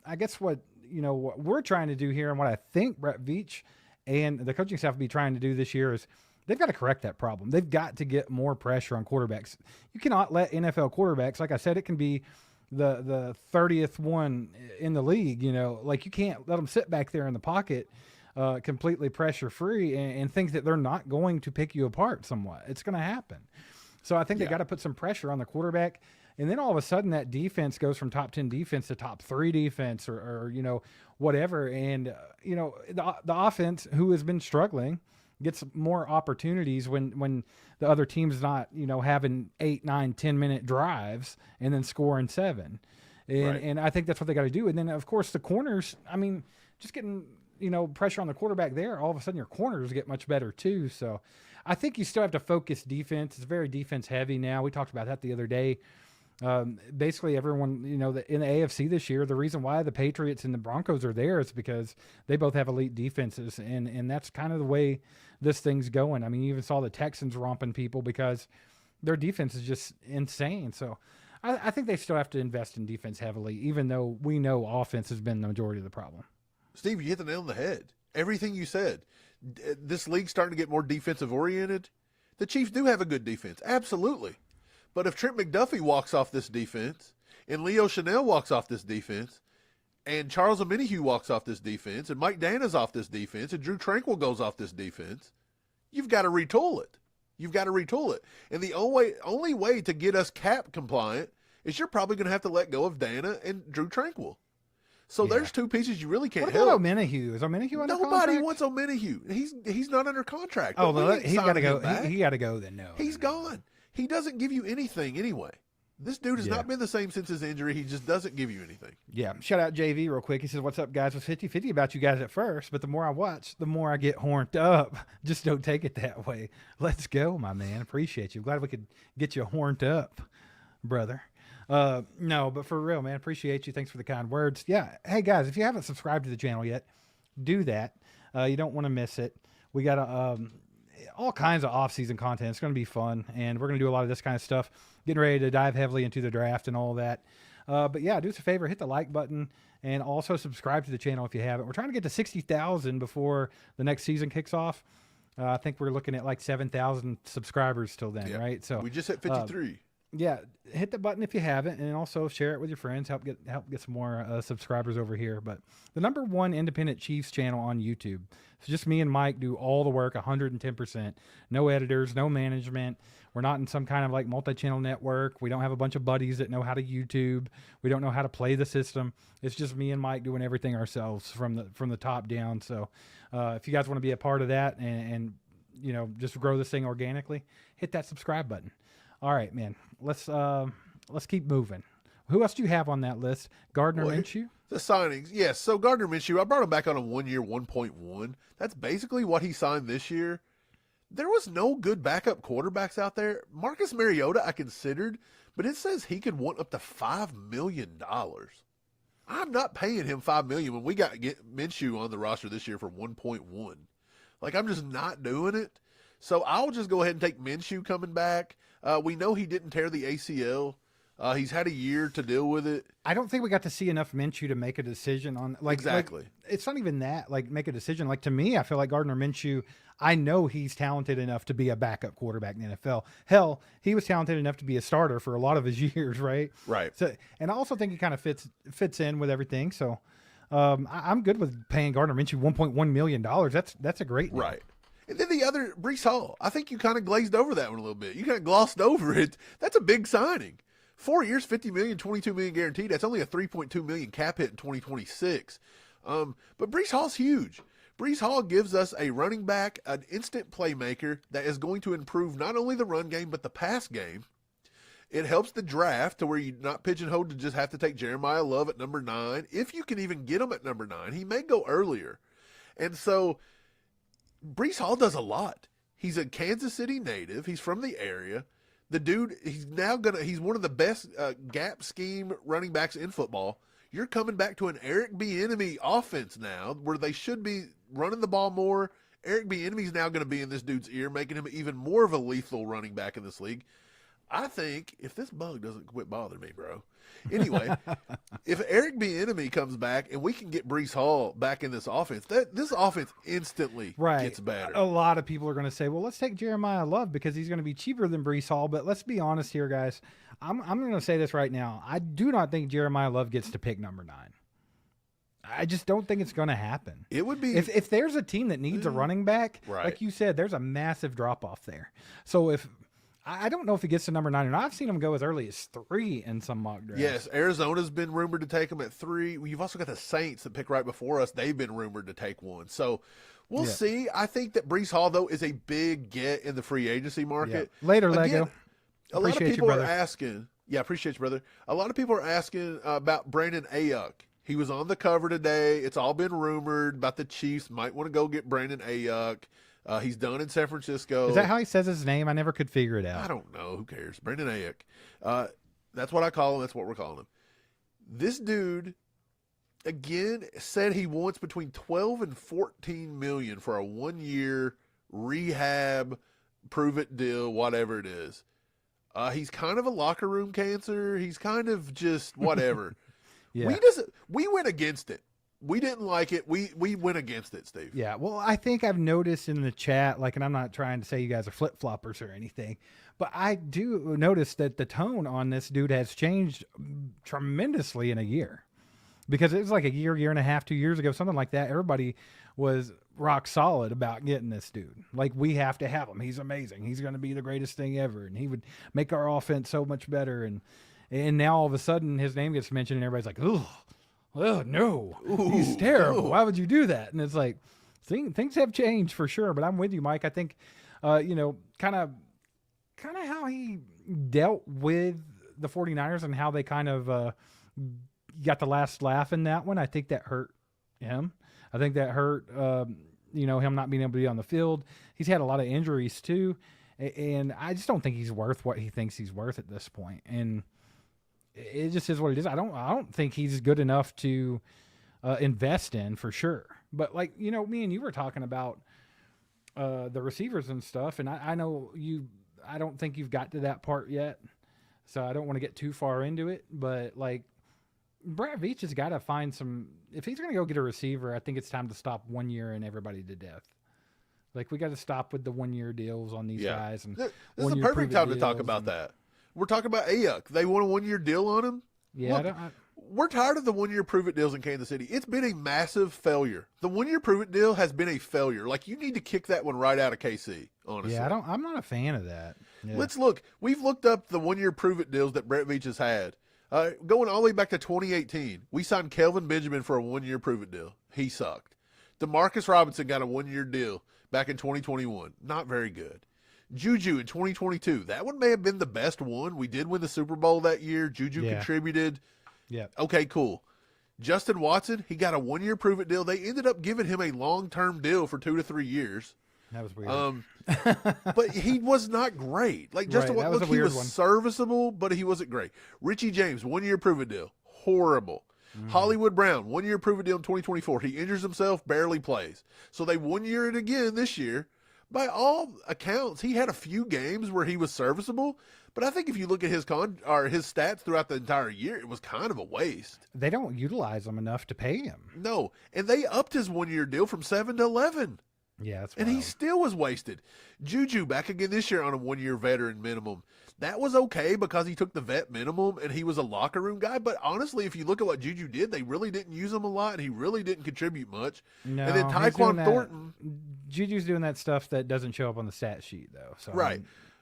I guess what we're trying to do here, and what I think Brett Veach and the coaching staff will be trying to do this year, is they've got to correct that problem. They've got to get more pressure on quarterbacks. You cannot let NFL quarterbacks, like I said, it can be the 30th one in the league, like you can't let them sit back there in the pocket completely pressure free and think that they're not going to pick you apart somewhat. It's going to happen. So I think they got to put some pressure on the quarterback. And then all of a sudden that defense goes from top 10 defense to top 3 defense or whatever. And, the offense, who has been struggling, gets more opportunities when the other team's not, having 8, 9, 10-minute drives and then scoring 7. And I think that's what they got to do. And then, of course, the corners, just getting, pressure on the quarterback there, all of a sudden your corners get much better too. So I think you still have to focus defense. It's very defense heavy now. We talked about that the other day. Basically everyone, in the AFC this year, the reason why the Patriots and the Broncos are there is because they both have elite defenses, and that's kind of the way this thing's going. You even saw the Texans romping people because their defense is just insane. So I think they still have to invest in defense heavily, even though we know offense has been the majority of the problem. Steve, you hit the nail on the head. Everything you said. This league's starting to get more defensive oriented. The Chiefs do have a good defense. Absolutely. But if Trent McDuffie walks off this defense, and Leo Chanel walks off this defense, and Charles Omenihu walks off this defense, and Mike Dana's off this defense, and Drew Tranquill goes off this defense, you've got to retool it. You've got to retool it. And the only way to get us cap compliant is you're probably going to have to let go of Dana and Drew Tranquill. So there's two pieces you really can't help. What about Omenihu? Is Omenihu under contract? Nobody wants Omenihu. He's not under contract. Oh, well, he's got to go. He got to go then. No, he's gone. He doesn't give you anything anyway. This dude has not been the same since his injury. He just doesn't give you anything. Yeah. Shout out JV real quick. He says, "What's up, guys? I was 50-50 about you guys at first, but the more I watch, the more I get horned up. Just don't take it that way. Let's go, my man. Appreciate you. Glad we could get you horned up, brother." No, but for real, man, appreciate you. Thanks for the kind words. Yeah. Hey guys, if you haven't subscribed to the channel yet, do that. You don't want to miss it. We got all kinds of off-season content. It's going to be fun, and we're going to do a lot of this kind of stuff, getting ready to dive heavily into the draft and all that. But yeah, do us a favor, hit the like button, and also subscribe to the channel if you haven't. We're trying to get to 60,000 before the next season kicks off. I think we're looking at like 7,000 subscribers till then, right? So we just hit 53. Yeah, hit the button if you haven't, and also share it with your friends. Help get some more subscribers over here. But the #1 independent Chiefs channel on YouTube. It's just me and Mike do all the work, 110%. No editors, no management. We're not in some kind of like multi-channel network. We don't have a bunch of buddies that know how to YouTube. We don't know how to play the system. It's just me and Mike doing everything ourselves from the top down. So if you guys want to be a part of that and just grow this thing organically, hit that subscribe button. All right, man. Let's keep moving. Who else do you have on that list? Gardner Minshew? The signings, yes. So Gardner Minshew, I brought him back on a 1-year, 1.1. That's basically what he signed this year. There was no good backup quarterbacks out there. Marcus Mariota I considered, but it says he could want up to $5 million. I'm not paying him $5 million when we got to get Minshew on the roster this year for 1.1. Like, I'm just not doing it. So I'll just go ahead and take Minshew coming back. We know he didn't tear the ACL. He's had a year to deal with it. I don't think we got to see enough Minshew to make a decision on exactly. Like, it's not even that, make a decision. Like, to me, I feel like Gardner Minshew, I know he's talented enough to be a backup quarterback in the NFL. Hell, he was talented enough to be a starter for a lot of his years, right? Right. So, and I also think he kind of fits in with everything. So I'm good with paying Gardner Minshew $1.1 million. That's a great deal. Right. And then the other, Breece Hall, I think you kind of glazed over that one a little bit. You kind of glossed over it. That's a big signing. 4 years, $50 million, $22 million guaranteed. That's only a $3.2 million cap hit in 2026. But Breece Hall's huge. Brees Hall gives us a running back, an instant playmaker that is going to improve not only the run game, but the pass game. It helps the draft to where you're not pigeonholed to just have to take Jeremiah Love at number 9. If you can even get him at number 9, he may go earlier. And so Brees Hall does a lot. He's a Kansas City native. He's from the area. The dude, he's one of the best gap scheme running backs in football. You're coming back to an Eric Bieniemy offense now where they should be running the ball more. Eric Bieniemy's now going to be in this dude's ear, making him even more of a lethal running back in this league. I think if this bug doesn't quit bothering me, bro. Anyway, if Eric Bieniemy comes back and we can get Brees Hall back in this offense, this offense instantly gets better. A lot of people are going to say, well, let's take Jeremiah Love because he's going to be cheaper than Brees Hall. But let's be honest here, guys. I'm going to say this right now. I do not think Jeremiah Love gets to pick number 9. I just don't think it's going to happen. It would be if there's a team that needs a running back, like you said, there's a massive drop off there. So if I don't know if he gets to number 9 or not. I've seen him go as early as 3 in some mock drafts. Yes, Arizona's been rumored to take him at 3. You've also got the Saints that pick right before us. They've been rumored to take one. So we'll see. I think that Brees Hall, though, is a big get in the free agency market. Yeah. Later, Lego. A lot of people are asking. Yeah, appreciate you, brother. A lot of people are asking about Brandon Ayuk. He was on the cover today. It's all been rumored about the Chiefs might want to go get Brandon Ayuk. He's done in San Francisco. Is that how he says his name? I never could figure it out. I don't know. Who cares? Brandon Ayuk. That's what I call him. That's what we're calling him. This dude, again, said he wants between 12 and 14 million for a 1-year rehab, prove it deal, whatever it is. He's kind of a locker room cancer. He's kind of just whatever. Yeah. We went against it. We didn't like it. We went against it, Steve. Yeah, well, I think I've noticed in the chat, like, and I'm not trying to say you guys are flip-floppers or anything, but I do notice that the tone on this dude has changed tremendously in a year. Because it was like a year and a half, 2 years ago, something like that. Everybody was rock solid about getting this dude. Like, we have to have him. He's amazing. He's going to be the greatest thing ever, and he would make our offense so much better. And now all of a sudden his name gets mentioned, and everybody's like, "Ugh. Oh, no, he's terrible. Why would you do that?" And it's like, things have changed for sure. But I'm with you, Mike. I think, kind of how he dealt with the 49ers and how they kind of got the last laugh in that one. I think that hurt him. I think that hurt, him not being able to be on the field. He's had a lot of injuries too. And I just don't think he's worth what he thinks he's worth at this point. And it just is what it is. I don't think he's good enough to invest in for sure. But like, me and you were talking about the receivers and stuff, and I know I don't think you've got to that part yet, so I don't want to get too far into it. But like, Brett Veach has got to find some. If he's going to go get a receiver, I think it's time to stop 1 year and everybody to death. Like, we got to stop with the 1 year deals on these guys. And this is the perfect time to talk about that. We're talking about Ayuk. They want a 1 year deal on him. Yeah, look, we're tired of the 1 year prove it deals in Kansas City. It's been a massive failure. The 1 year prove it deal has been a failure. Like, you need to kick that one right out of KC. Honestly, yeah, I'm not a fan of that. Yeah. Let's look. We've looked up the 1 year prove it deals that Brett Veach has had. Going all the way back to 2018, we signed Kelvin Benjamin for a 1 year prove it deal. He sucked. DeMarcus Robinson got a 1 year deal back in 2021. Not very good. Juju in 2022. That one may have been the best one. We did win the Super Bowl that year. Juju contributed. Yeah. Okay, cool. Justin Watson, he got a 1 year prove it deal. They ended up giving him a long-term deal for 2 to 3 years. That was weird. But he was not great. Like, Justin Watson, he was serviceable, but he wasn't great. Richie James, 1 year prove it deal. Horrible. Hollywood Brown, 1 year prove it deal in 2024. He injures himself, barely plays. So they 1 year it again this year. By all accounts, he had a few games where he was serviceable, but I think if you look at his stats throughout the entire year, it was kind of a waste. They don't utilize him enough to pay him. No, and they upped his 1 year deal from 7 to 11. Yeah, that's and wild. he still was wasted. Juju back again this year on a 1 year veteran minimum. That was okay because he took the vet minimum and he was a locker room guy. But honestly, if you look at what Juju did, they really didn't use him a lot and he really didn't contribute much. No, and then Tyquan Thornton. Juju's doing that stuff that doesn't show up on the stat sheet, though. So right.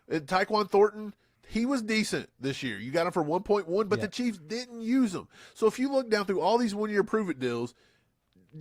And Tyquan Thornton, he was decent this year. You got him for 1.1, but the Chiefs didn't use him. So if you look down through all these 1 year prove it deals,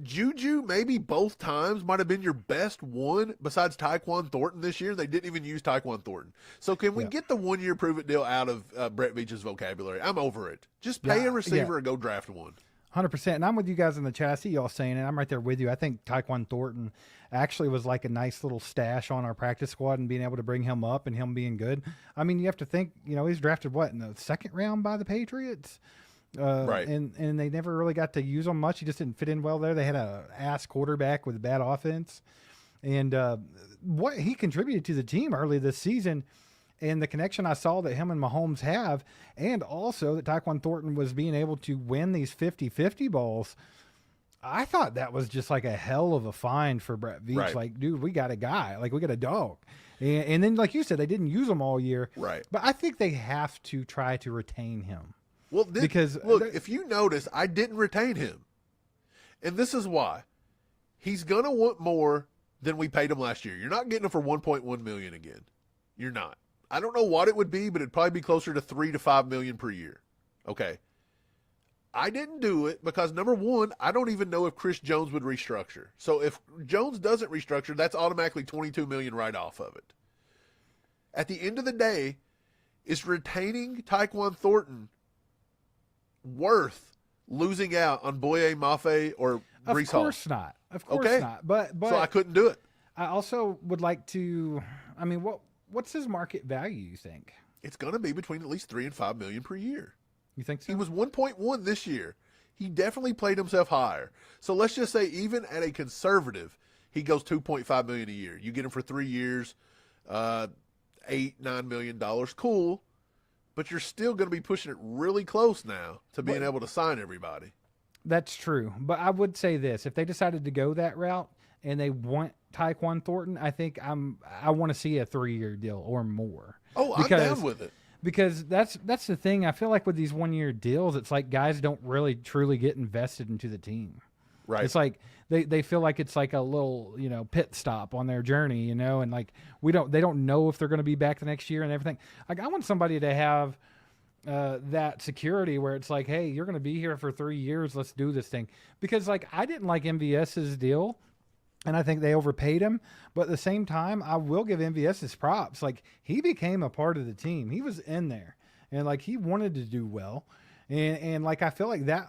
Juju, maybe both times, might have been your best one besides Tyquan Thornton this year. They didn't even use Tyquan Thornton. So can we get the 1 year prove it deal out of Brett Veach's vocabulary? I'm over it. Just pay a receiver and go draft one. 100%. And I'm with you guys in the chat. I see y'all saying it. I'm right there with you. I think Tyquan Thornton actually was like a nice little stash on our practice squad, and being able to bring him up and him being good. I mean, you have to think, he's drafted in the second round by the Patriots? Right. And they never really got to use him much. He just didn't fit in well there. They had a ass quarterback with a bad offense. And what he contributed to the team early this season, and the connection I saw that him and Mahomes have, and also that Tyquan Thornton was being able to win these 50-50 balls, I thought that was just like a hell of a find for Brett Veach. Right. Like, dude, we got a guy. Like, we got a dog. And then, like you said, they didn't use him all year. Right. But I think they have to try to retain him. Well, because look, if you notice, I didn't retain him. And this is why. He's going to want more than we paid him last year. You're not getting him for $1.1 million again. You're not. I don't know what it would be, but it'd probably be closer to $3 to $5 million per year. Okay. I didn't do it because, number one, I don't even know if Chris Jones would restructure. So if Jones doesn't restructure, that's automatically $22 million right off of it. At the end of the day, is retaining Tyquan Thornton worth losing out on Boye Mafe or Brees Hall? Of course not. Of course not. But so I couldn't do it. I also would like to. I mean, what's his market value? You think it's going to be between at least $3 and $5 million per year? You think so? He was 1.1 this year. He definitely played himself higher. So let's just say, even at a conservative, he goes $2.5 million a year. You get him for 3 years, $8-9 million. Cool. But you're still going to be pushing it really close now to being able to sign everybody. That's true. But I would say this. If they decided to go that route and they want Tyquan Thornton, I think I want to see a 3-year deal or more. Oh, I'm down with it. Because that's the thing. I feel like with these 1-year deals, it's like guys don't really truly get invested into the team. Right. It's like they feel like it's like a little, pit stop on their journey, and like they don't know if they're going to be back the next year and everything. Like, I want somebody to have that security where it's like, hey, you're going to be here for 3 years. Let's do this thing. Because like, I didn't like MVS's deal, and I think they overpaid him. But at the same time, I will give MVS his props. Like, he became a part of the team. He was in there, and like, he wanted to do well. And like, I feel like that,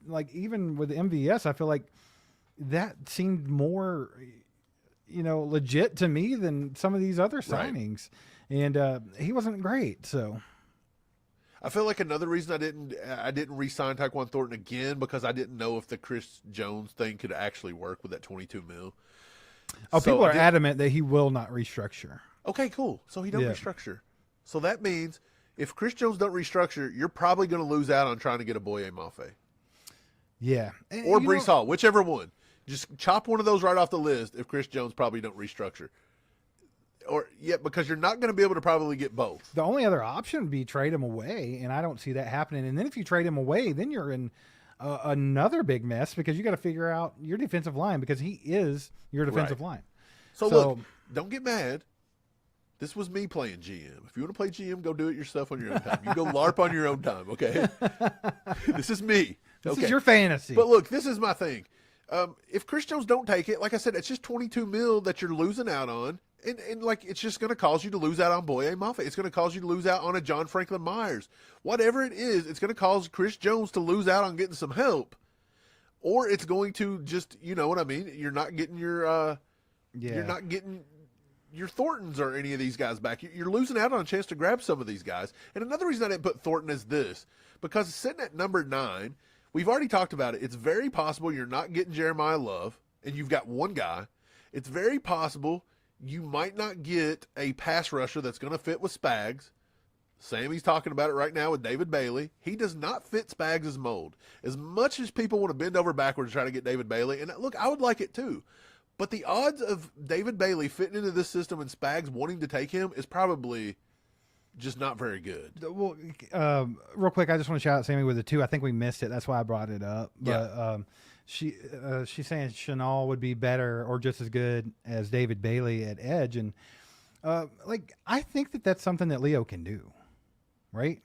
like, even with MVS, I feel like that seemed more, legit to me than some of these other signings. Right. And he wasn't great. So I feel like another reason I didn't re-sign Tyquan Thornton again, because I didn't know if the Chris Jones thing could actually work with that $22 million. Oh, so people are adamant that he will not restructure. Okay, cool. So he don't restructure. So that means if Chris Jones don't restructure, you're probably going to lose out on trying to get a Boye Mafe. Yeah. Or Brees Hall, whichever one. Just chop one of those right off the list if Chris Jones probably don't restructure. Because you're not going to be able to probably get both. The only other option would be trade him away, and I don't see that happening. And then if you trade him away, then you're in another big mess, because you got to figure out your defensive line, because he is your defensive line. So look, don't get mad. This was me playing GM. If you want to play GM, go do it yourself on your own time. You go LARP on your own time, okay? This is me. This is your fantasy. But look, this is my thing. If Chris Jones don't take it, like I said, it's just $22 million that you're losing out on. And like, it's just going to cause you to lose out on Boye Mafe. It's going to cause you to lose out on a John Franklin Myers. Whatever it is, it's going to cause Chris Jones to lose out on getting some help. Or it's going to just, you know what I mean? You're not getting you're not getting your Thorntons or any of these guys back. You're losing out on a chance to grab some of these guys. And another reason I didn't put Thornton is this, because sitting at number 9, we've already talked about it. It's very possible you're not getting Jeremiah Love, and you've got one guy. It's very possible you might not get a pass rusher that's going to fit with Spags. Sammy's talking about it right now with David Bailey. He does not fit Spags' mold. As much as people want to bend over backwards to try to get David Bailey, and look, I would like it too, but the odds of David Bailey fitting into this system and Spags wanting to take him is probably just not very good. Well, real quick, I just want to shout out Sammy with the 2. I think we missed it. That's why I brought it up. But she's saying Chanel would be better or just as good as David Bailey at edge. And I think that's something that Leo can do, right?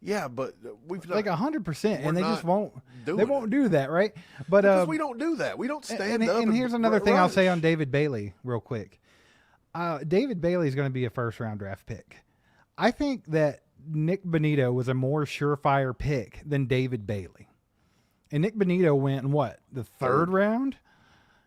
Yeah, but we've not, like 100%, and they just won't. doing They won't it. do that, right? But Because we don't do that. We don't stand up. and here's another thing I'll say rush. on David Bailey real quick. David Bailey is going to be a first-round draft pick. I think that Nick Bonito was a more surefire pick than David Bailey. And Nick Bonito went in what, the third round?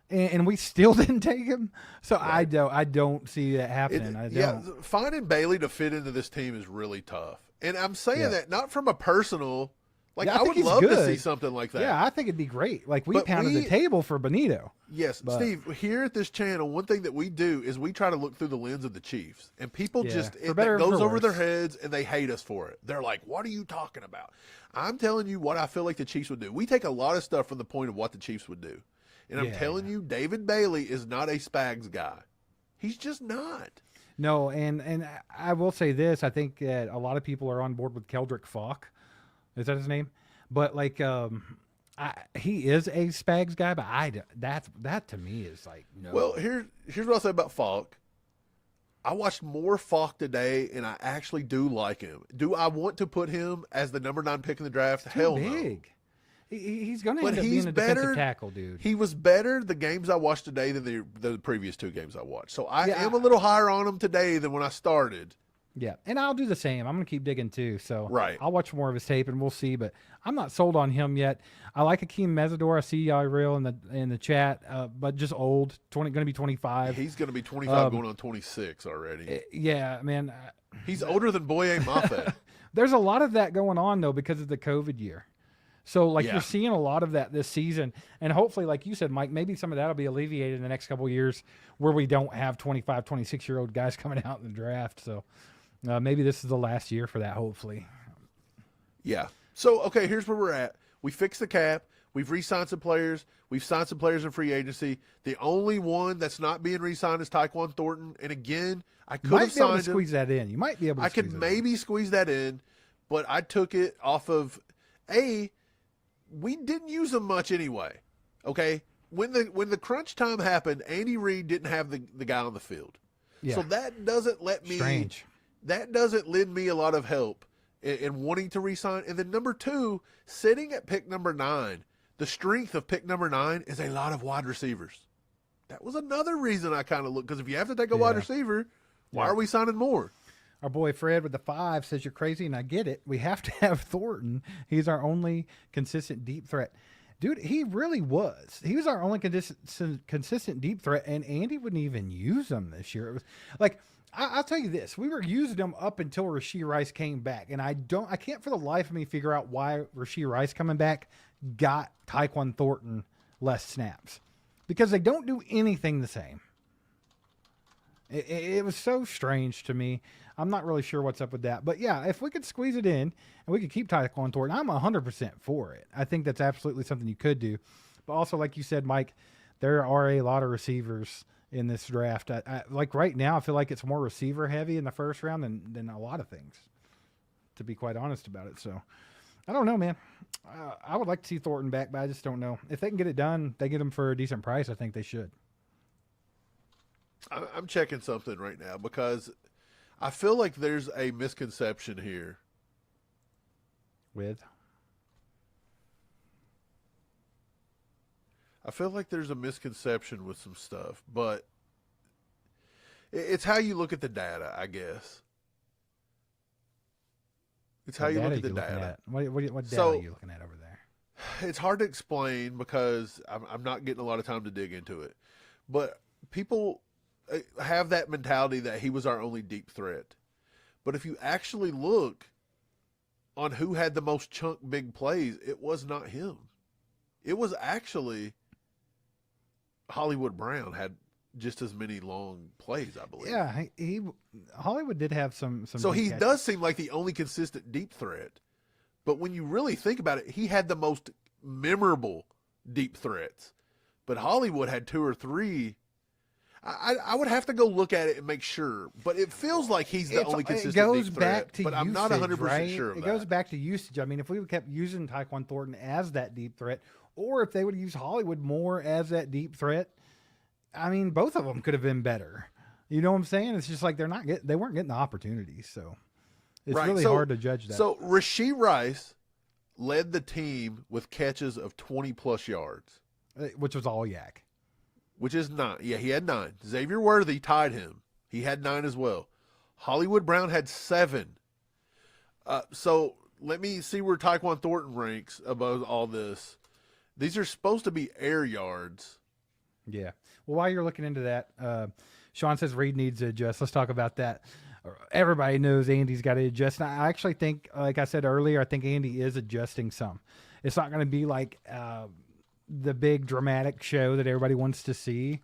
And we still didn't take him. So right. I don't see that happening. Yeah, finding Bailey to fit into this team is really tough. And I'm saying that not from a personal, like I would love to see something like that. Yeah, I think it'd be great. Like we pounded the table for Bonito. Yes, Steve, here at this channel, one thing that we do is we try to look through the lens of the Chiefs. And people it goes over their heads and they hate us for it. They're like, what are you talking about? I'm telling you what I feel like the Chiefs would do. We take a lot of stuff from the point of what the Chiefs would do. And I'm telling you, David Bailey is not a Spags guy. He's just not. No, and I will say this. I think that a lot of people are on board with Keldrick Falk. Is that his name? But like, he is a Spags guy, but that to me is like, no. Well, here's what I'll say about Falk. I watched more Falk today, and I actually do like him. Do I want to put him as the number 9 pick in the draft? Hell no. He's going to end up being a defensive tackle, dude. He was better the games I watched today than the previous 2 games I watched. So I am a little higher on him today than when I started. Yeah, and I'll do the same. I'm going to keep digging too. So I'll watch more of his tape and we'll see. But I'm not sold on him yet. I like Akeem Mesidor. I see y'all real in the chat, but just old. Going to be 25. He's going to be 25, going on 26 already. Yeah, man. He's older than Boye Mafe. There's a lot of that going on though because of the COVID year. So, like, you're seeing a lot of that this season. And hopefully, like you said, Mike, maybe some of that will be alleviated in the next couple of years where we don't have 25, 26-year-old guys coming out in the draft. So, maybe this is the last year for that, hopefully. Yeah. So, okay, here's where we're at. We fixed the cap. We've re-signed some players. We've signed some players in free agency. The only one that's not being re-signed is Tyquan Thornton. And, again, I could have signed him. Squeeze that in. You might be able to squeeze that in. I could maybe squeeze that in, but I took it off of, we didn't use them much anyway. Okay, when the crunch time happened, Andy Reid didn't have the guy on the field. Yeah. So that doesn't let me. That doesn't lend me a lot of help in wanting to re-sign. And then number 2, sitting at pick number 9, the strength of pick number 9 is a lot of wide receivers. That was another reason I kind of looked, because if you have to take a wide receiver, why are we signing more? Our boy Fred with the 5 says, you're crazy, and I get it. We have to have Thornton. He's our only consistent deep threat. Dude, he really was. He was our only consistent deep threat, and Andy wouldn't even use him this year. It was like, I'll tell you this. We were using him up until Rashee Rice came back, and I can't for the life of me figure out why Rashee Rice coming back got Tyquan Thornton less snaps. Because they don't do anything the same. It was so strange to me. I'm not really sure what's up with that. But, yeah, if we could squeeze it in and we could keep Tyquan Thornton, I'm 100% for it. I think that's absolutely something you could do. But also, like you said, Mike, there are a lot of receivers in this draft. Like right now, I feel like it's more receiver heavy in the first round than a lot of things, to be quite honest about it. So, I don't know, man. I would like to see Thornton back, but I just don't know. If they can get it done, they get him for a decent price, I think they should. I'm checking something right now because I feel like there's a misconception here. I feel like there's a misconception with some stuff, but it's how you look at the data, I guess. It's how you look at the data. What data are you looking at over there? It's hard to explain because I'm not getting a lot of time to dig into it. But people have that mentality that he was our only deep threat. But if you actually look on who had the most chunk big plays, it was not him. It was actually Hollywood Brown had just as many long plays, I believe. Yeah, Hollywood did have some. So he does seem like the only consistent deep threat. But when you really think about it, he had the most memorable deep threats. But Hollywood had 2 or 3. I would have to go look at it and make sure, but it feels like he's the only consistent deep threat. But I'm not 100% sure of that. It goes back to usage. I mean, if we kept using Tyquan Thornton as that deep threat, or if they would use Hollywood more as that deep threat, I mean, both of them could have been better. You know what I'm saying? It's just like they weren't getting the opportunities. So It's Right. really So- hard to judge that. So Rashee Rice led the team with catches of 20-plus yards, Which was all Yak. which is 9. Yeah, he had 9. Xavier Worthy tied him. He had 9 as well. Hollywood Brown had 7. So let me see where Tyquan Thornton ranks above all this. These are supposed to be air yards. Yeah. Well, while you're looking into that, Sean says Reed needs to adjust. Let's talk about that. Everybody knows Andy's got to adjust. And I actually think, like I said earlier, I think Andy is adjusting some. It's not going to be like the big dramatic show that everybody wants to see.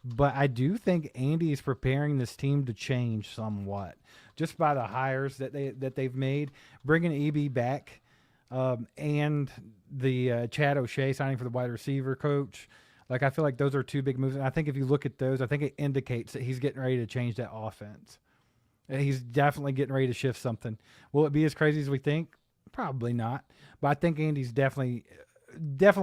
But I do think Andy is preparing this team to change somewhat, just by the hires that they've made, bringing EB back, and the Chad O'Shea signing for the wide receiver coach. Like, I feel like those are 2 big moves. And I think if you look at those, I think it indicates that he's getting ready to change that offense. And he's definitely getting ready to shift something. Will it be as crazy as we think? Probably not. But I think Andy's definitely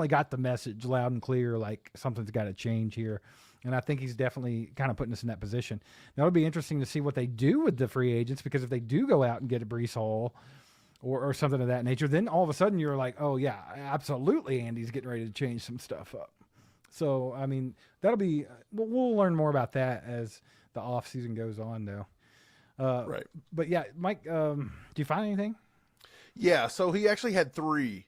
got the message loud and clear, like something's got to change here. And I think he's definitely kind of putting us in that position. Now, it'll be interesting to see what they do with the free agents, because if they do go out and get a Breece Hall or something of that nature, then all of a sudden you're like, oh, yeah, absolutely, Andy's getting ready to change some stuff up. So, I mean, that'll be we'll learn more about that as the offseason goes on, though. Right. But, yeah, Mike, do you find anything? Yeah, so he actually had 3.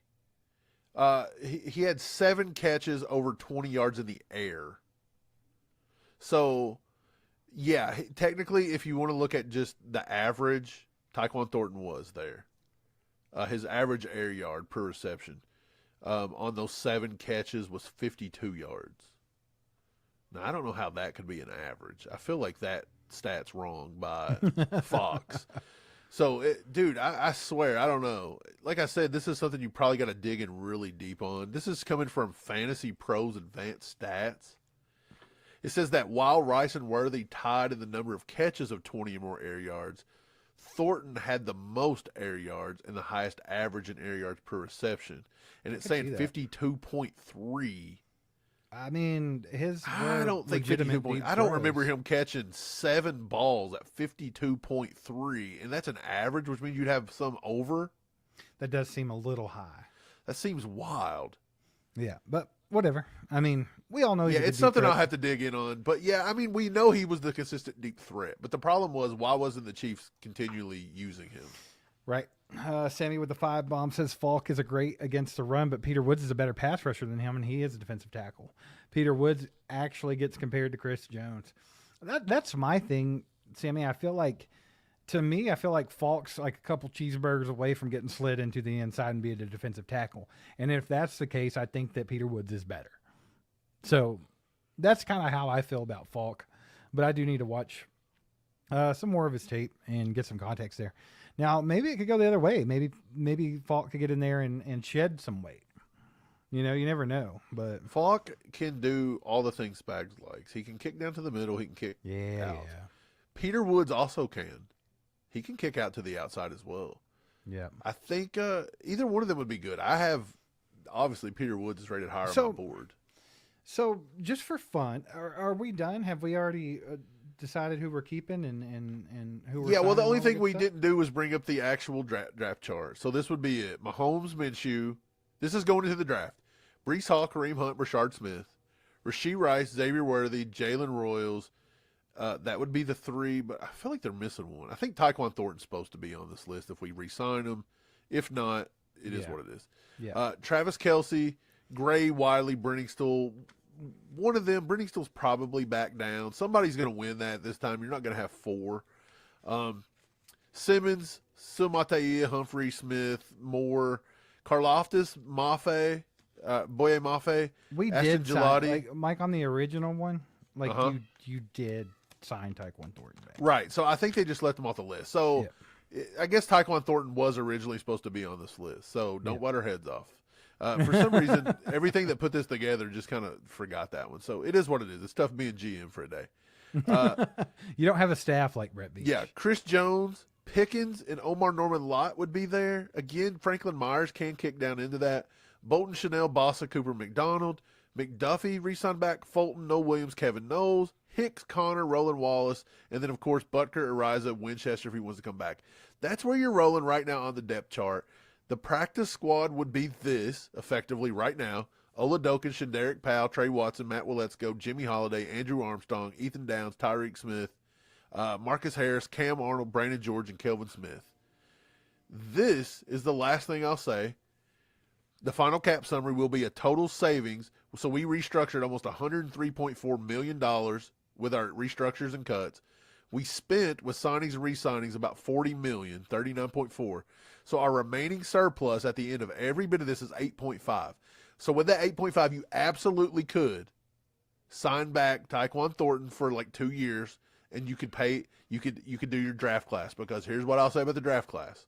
He had 7 catches over 20 yards in the air. So, yeah, technically, if you want to look at just the average, Tyquan Thornton was there. His average air yard per reception on those 7 catches was 52 yards. Now, I don't know how that could be an average. I feel like that stat's wrong by Fox. So, dude, I swear, I don't know. Like I said, this is something you probably got to dig in really deep on. This is coming from Fantasy Pros Advanced Stats. It says that while Rice and Worthy tied in the number of catches of 20 or more air yards, Thornton had the most air yards and the highest average in air yards per reception. And it's saying 52.3. I mean, I don't think 52. I don't remember him catching 7 balls at 52.3, and that's an average, which means you'd have some over. That does seem a little high. That seems wild. Yeah, but whatever. I mean, we all know. Yeah, it's something I'll have to dig in on. But yeah, I mean, we know he was the consistent deep threat. But the problem was, why wasn't the Chiefs continually using him? Right. Sammy with the 5 bomb says Falk is a great against the run, but Peter Woods is a better pass rusher than him, and he is a defensive tackle. Peter Woods actually gets compared to Chris Jones. That's my thing, Sammy. I feel like Falk's like a couple cheeseburgers away from getting slid into the inside and being a defensive tackle. And if that's the case, I think that Peter Woods is better. So that's kind of how I feel about Falk. But I do need to watch some more of his tape and get some context there. Now, maybe it could go the other way. Maybe Falk could get in there and shed some weight. You know, you never know. But Falk can do all the things Spags likes. He can kick down to the middle. He can kick out. Yeah. Peter Woods also can. He can kick out to the outside as well. Yeah. I think either one of them would be good. I have, obviously, Peter Woods is rated higher on my board. So, just for fun, are we done? Have we already decided who we're keeping and who we're Yeah, well, the signing only and all thing that we stuff? didn't do was bring up the actual draft chart. So this would be it. Mahomes, Minshew. This is going into the draft. Breece Hall, Kareem Hunt, Rashard Smith. Rashee Rice, Xavier Worthy, Jalen Royals. That would be the 3, but I feel like they're missing one. I think Tyquan Thornton's supposed to be on this list if we re-sign him. If not, it is what it is. Yeah. Travis Kelce, Gray, Wiley, Brenningstool. One of them, Brenningstool's probably back down. Somebody's going to win that this time. You're not going to have 4. Simmons, Sumatea, Humphrey, Smith, Moore, Karlaftis, Mafe, Boye Mafe, We Ashton did sign, Gelati. like Mike on the original one. Like you did sign Tyquan Thornton back. Right. So I think they just left him off the list. So I guess Tyquan Thornton was originally supposed to be on this list. So don't let our heads off. For some reason, everything that put this together just kind of forgot that one. So it is what it is. It's tough being GM for a day. You don't have a staff like Brett Beach. Yeah. Chris Jones, Pickens, and Omar Norman Lott would be there. Again, Franklin Myers can kick down into that. Bolton, Chanel, Bossa, Cooper, McDonald. McDuffie re-signed back. Fulton, Noah Williams, Kevin Knowles. Hicks, Connor, Roland Wallace, and then, of course, Butker, Ariza, Winchester if he wants to come back. That's where you're rolling right now on the depth chart. The practice squad would be this, effectively, right now. Oladokin, Shenderick Powell, Trey Watson, Matt Waletzko, Jimmy Holiday, Andrew Armstrong, Ethan Downs, Tyreek Smith, Marcus Harris, Cam Arnold, Brandon George, and Kelvin Smith. This is the last thing I'll say. The final cap summary will be a total savings. So we restructured almost $103.4 million with our restructures and cuts. We spent with signings and re-signings about $40 million, $39.4. So our remaining surplus at the end of every bit of this is 8.5. So with that 8.5, you absolutely could sign back Tyquan Thornton for like 2 years, and you could pay. You could do your draft class, because here's what I'll say about the draft class: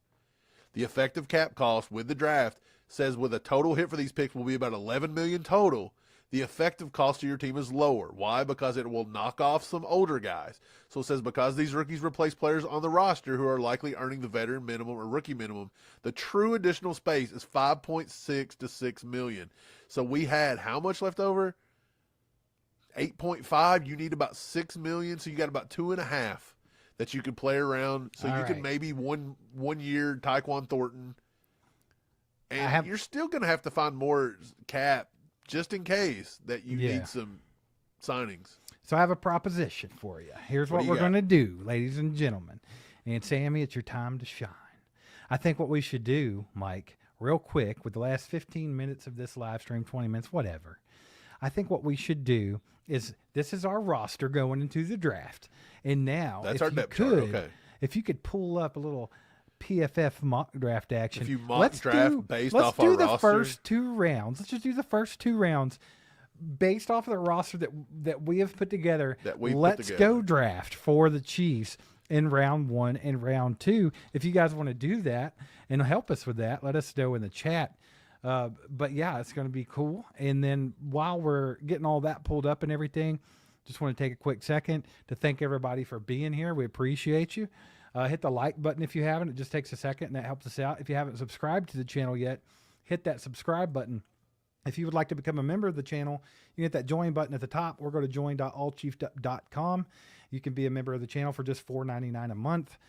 the effective cap cost with the draft says with a total hit for these picks will be about $11 million total. The effective cost of your team is lower. Why? Because it will knock off some older guys. So it says because these rookies replace players on the roster who are likely earning the veteran minimum or rookie minimum, the true additional space is 5.6 to 6 million. So we had how much left over? 8.5. You need about 6 million. So you got about 2.5 that you could play around. So you could maybe one year Tyquan Thornton. And you're still going to have to find more cap just in case that you need some signings. So I have a proposition for you. Here's what we're going to do, ladies and gentlemen. And Sammy, it's your time to shine. I think what we should do, Mike, real quick, with the last 15 minutes of this live stream, 20 minutes, whatever. I think what we should do is, this is our roster going into the draft. And now, that's our depth chart. Okay. If you could pull up a little PFF mock draft action. If you mock draft based off our roster. Let's do the first 2 rounds. Let's just do the first 2 rounds based off of the roster that we have put together. Let's go draft for the Chiefs in round 1 and round 2. If you guys want to do that and help us with that, let us know in the chat. But yeah, it's going to be cool. And then while we're getting all that pulled up and everything, just want to take a quick second to thank everybody for being here. We appreciate you. Hit the like button if you haven't. It just takes a second, and that helps us out. If you haven't subscribed to the channel yet, hit that subscribe button. If you would like to become a member of the channel, you can hit that join button at the top, or go to join.allchiefed.com. You can be a member of the channel for just $4.99 a month.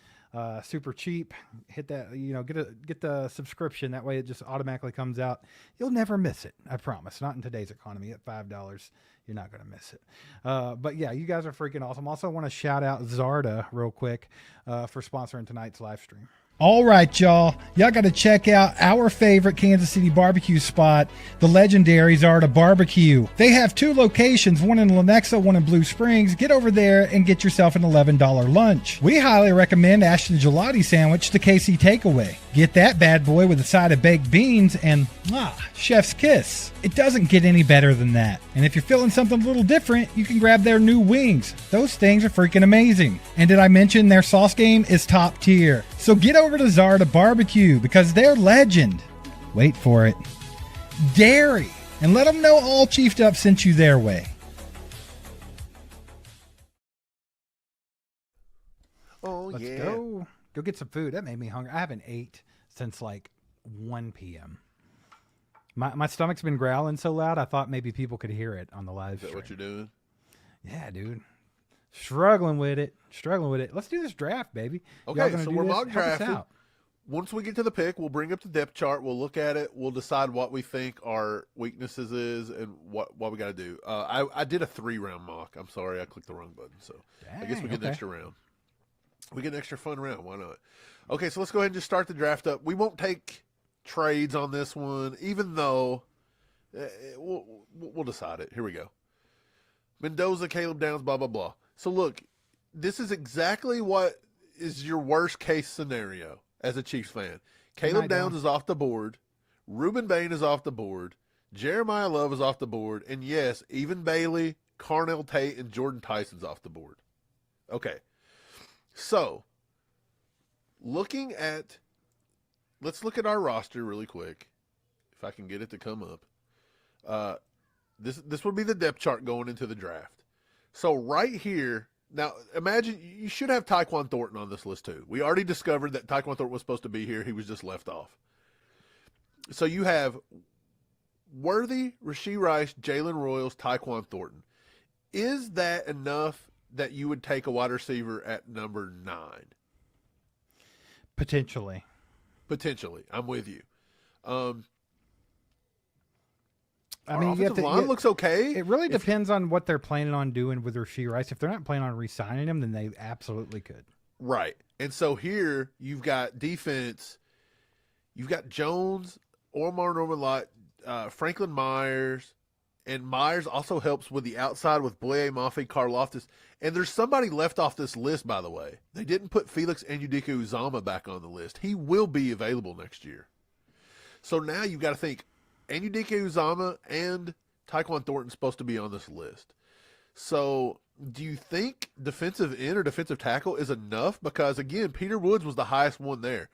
Super cheap. Hit that, get the subscription. That way it just automatically comes out. You'll never miss it. I promise. Not in today's economy. At $5, you're not going to miss it. But yeah, you guys are freaking awesome. Also want to shout out Zarda real quick for sponsoring tonight's live stream. All right, y'all got to check out our favorite Kansas City barbecue spot, the legendary Zarda Barbecue. They have 2 locations, one in Lenexa, one in Blue Springs. Get over there and get yourself an $11 lunch. We highly recommend Ashton Gelati sandwich, the KC takeaway. Get that bad boy with a side of baked beans and chef's kiss. It doesn't get any better than that. And if you're feeling something a little different, you can grab their new wings. Those things are freaking amazing. And did I mention their sauce game is top tier? So get over to Zarda Barbecue, because they're legend. Wait for it. Dairy. And let them know All Chiefed Up sent you their way. Oh, Let's go get some food. That made me hungry. I haven't ate since like 1 p.m. My stomach's been growling so loud, I thought maybe people could hear it on the live stream. Is that what you're doing? Yeah, dude. Struggling with it. Let's do this draft, baby. Okay, so we're mock drafting. Once we get to the pick, we'll bring up the depth chart. We'll look at it. We'll decide what we think our weaknesses is and what we got to do. I did a 3-round mock. I'm sorry, I clicked the wrong button. So I guess we get an extra round. We get an extra fun round. Why not? Okay, so let's go ahead and just start the draft up. We won't take trades on this one, even though we'll decide it. Here we go. Mendoza, Caleb Downs, blah, blah, blah. So look, this is exactly what is your worst case scenario as a Chiefs fan. Caleb Downs is off the board. Reuben Bain is off the board. Jeremiah Love is off the board. And yes, even Bailey, Carnell Tate, and Jordan Tyson's off the board. Okay. So, let's look at our roster really quick. If I can get it to come up. This would be the depth chart going into the draft. So right here, now imagine you should have Tyquan Thornton on this list too. We already discovered that Tyquan Thornton was supposed to be here. He was just left off. So you have Worthy, Rashee Rice, Jalen Royals, Tyquan Thornton. Is that enough that you would take a wide receiver at number 9? Potentially. I'm with you. I mean, offensive line looks okay. It really depends on what they're planning on doing with Rashee Rice. If they're not planning on re-signing him, then they absolutely could. Right. And so here you've got defense. You've got Jones, Omar Norman-Lott, Franklin Myers, and Myers also helps with the outside with Boye Mafe, Karlaftis. And there's somebody left off this list, by the way. They didn't put Felix Anudike-Uzomah back on the list. He will be available next year. So now you've got to think Anudike-Uzomah and Tyquan Thornton's supposed to be on this list. So do you think defensive end or defensive tackle is enough? Because, again, Peter Woods was the highest one there.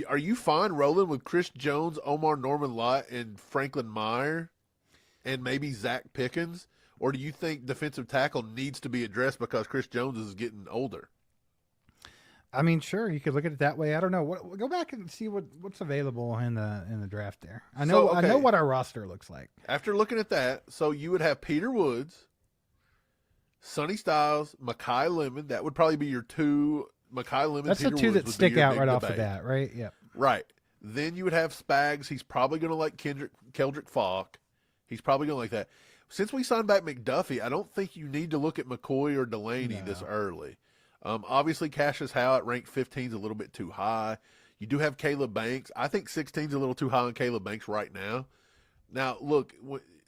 Are you fine rolling with Chris Jones, Omar Norman-Lott, and Franklin Meyer, and maybe Zach Pickens? Or do you think defensive tackle needs to be addressed because Chris Jones is getting older? I mean, sure, you could look at it that way. I don't know. Go back and see what's available in the draft there. I know what our roster looks like. After looking at that, so you would have Peter Woods, Sonny Styles, Mekhi Lemon. That would probably be your two. Mekhi Lemon. That's Peter the two Woods that stick your out big right debate. off the bat, right? Yeah. Right. Then you would have Spags. He's probably going to like Keldrick Falk. He's probably going to like that. Since we signed back McDuffie, I don't think you need to look at McCoy or Delaney this early. Obviously, Cassius Howe at rank 15 is a little bit too high. You do have Caleb Banks. I think 16 is a little too high on Caleb Banks right now. Now, look,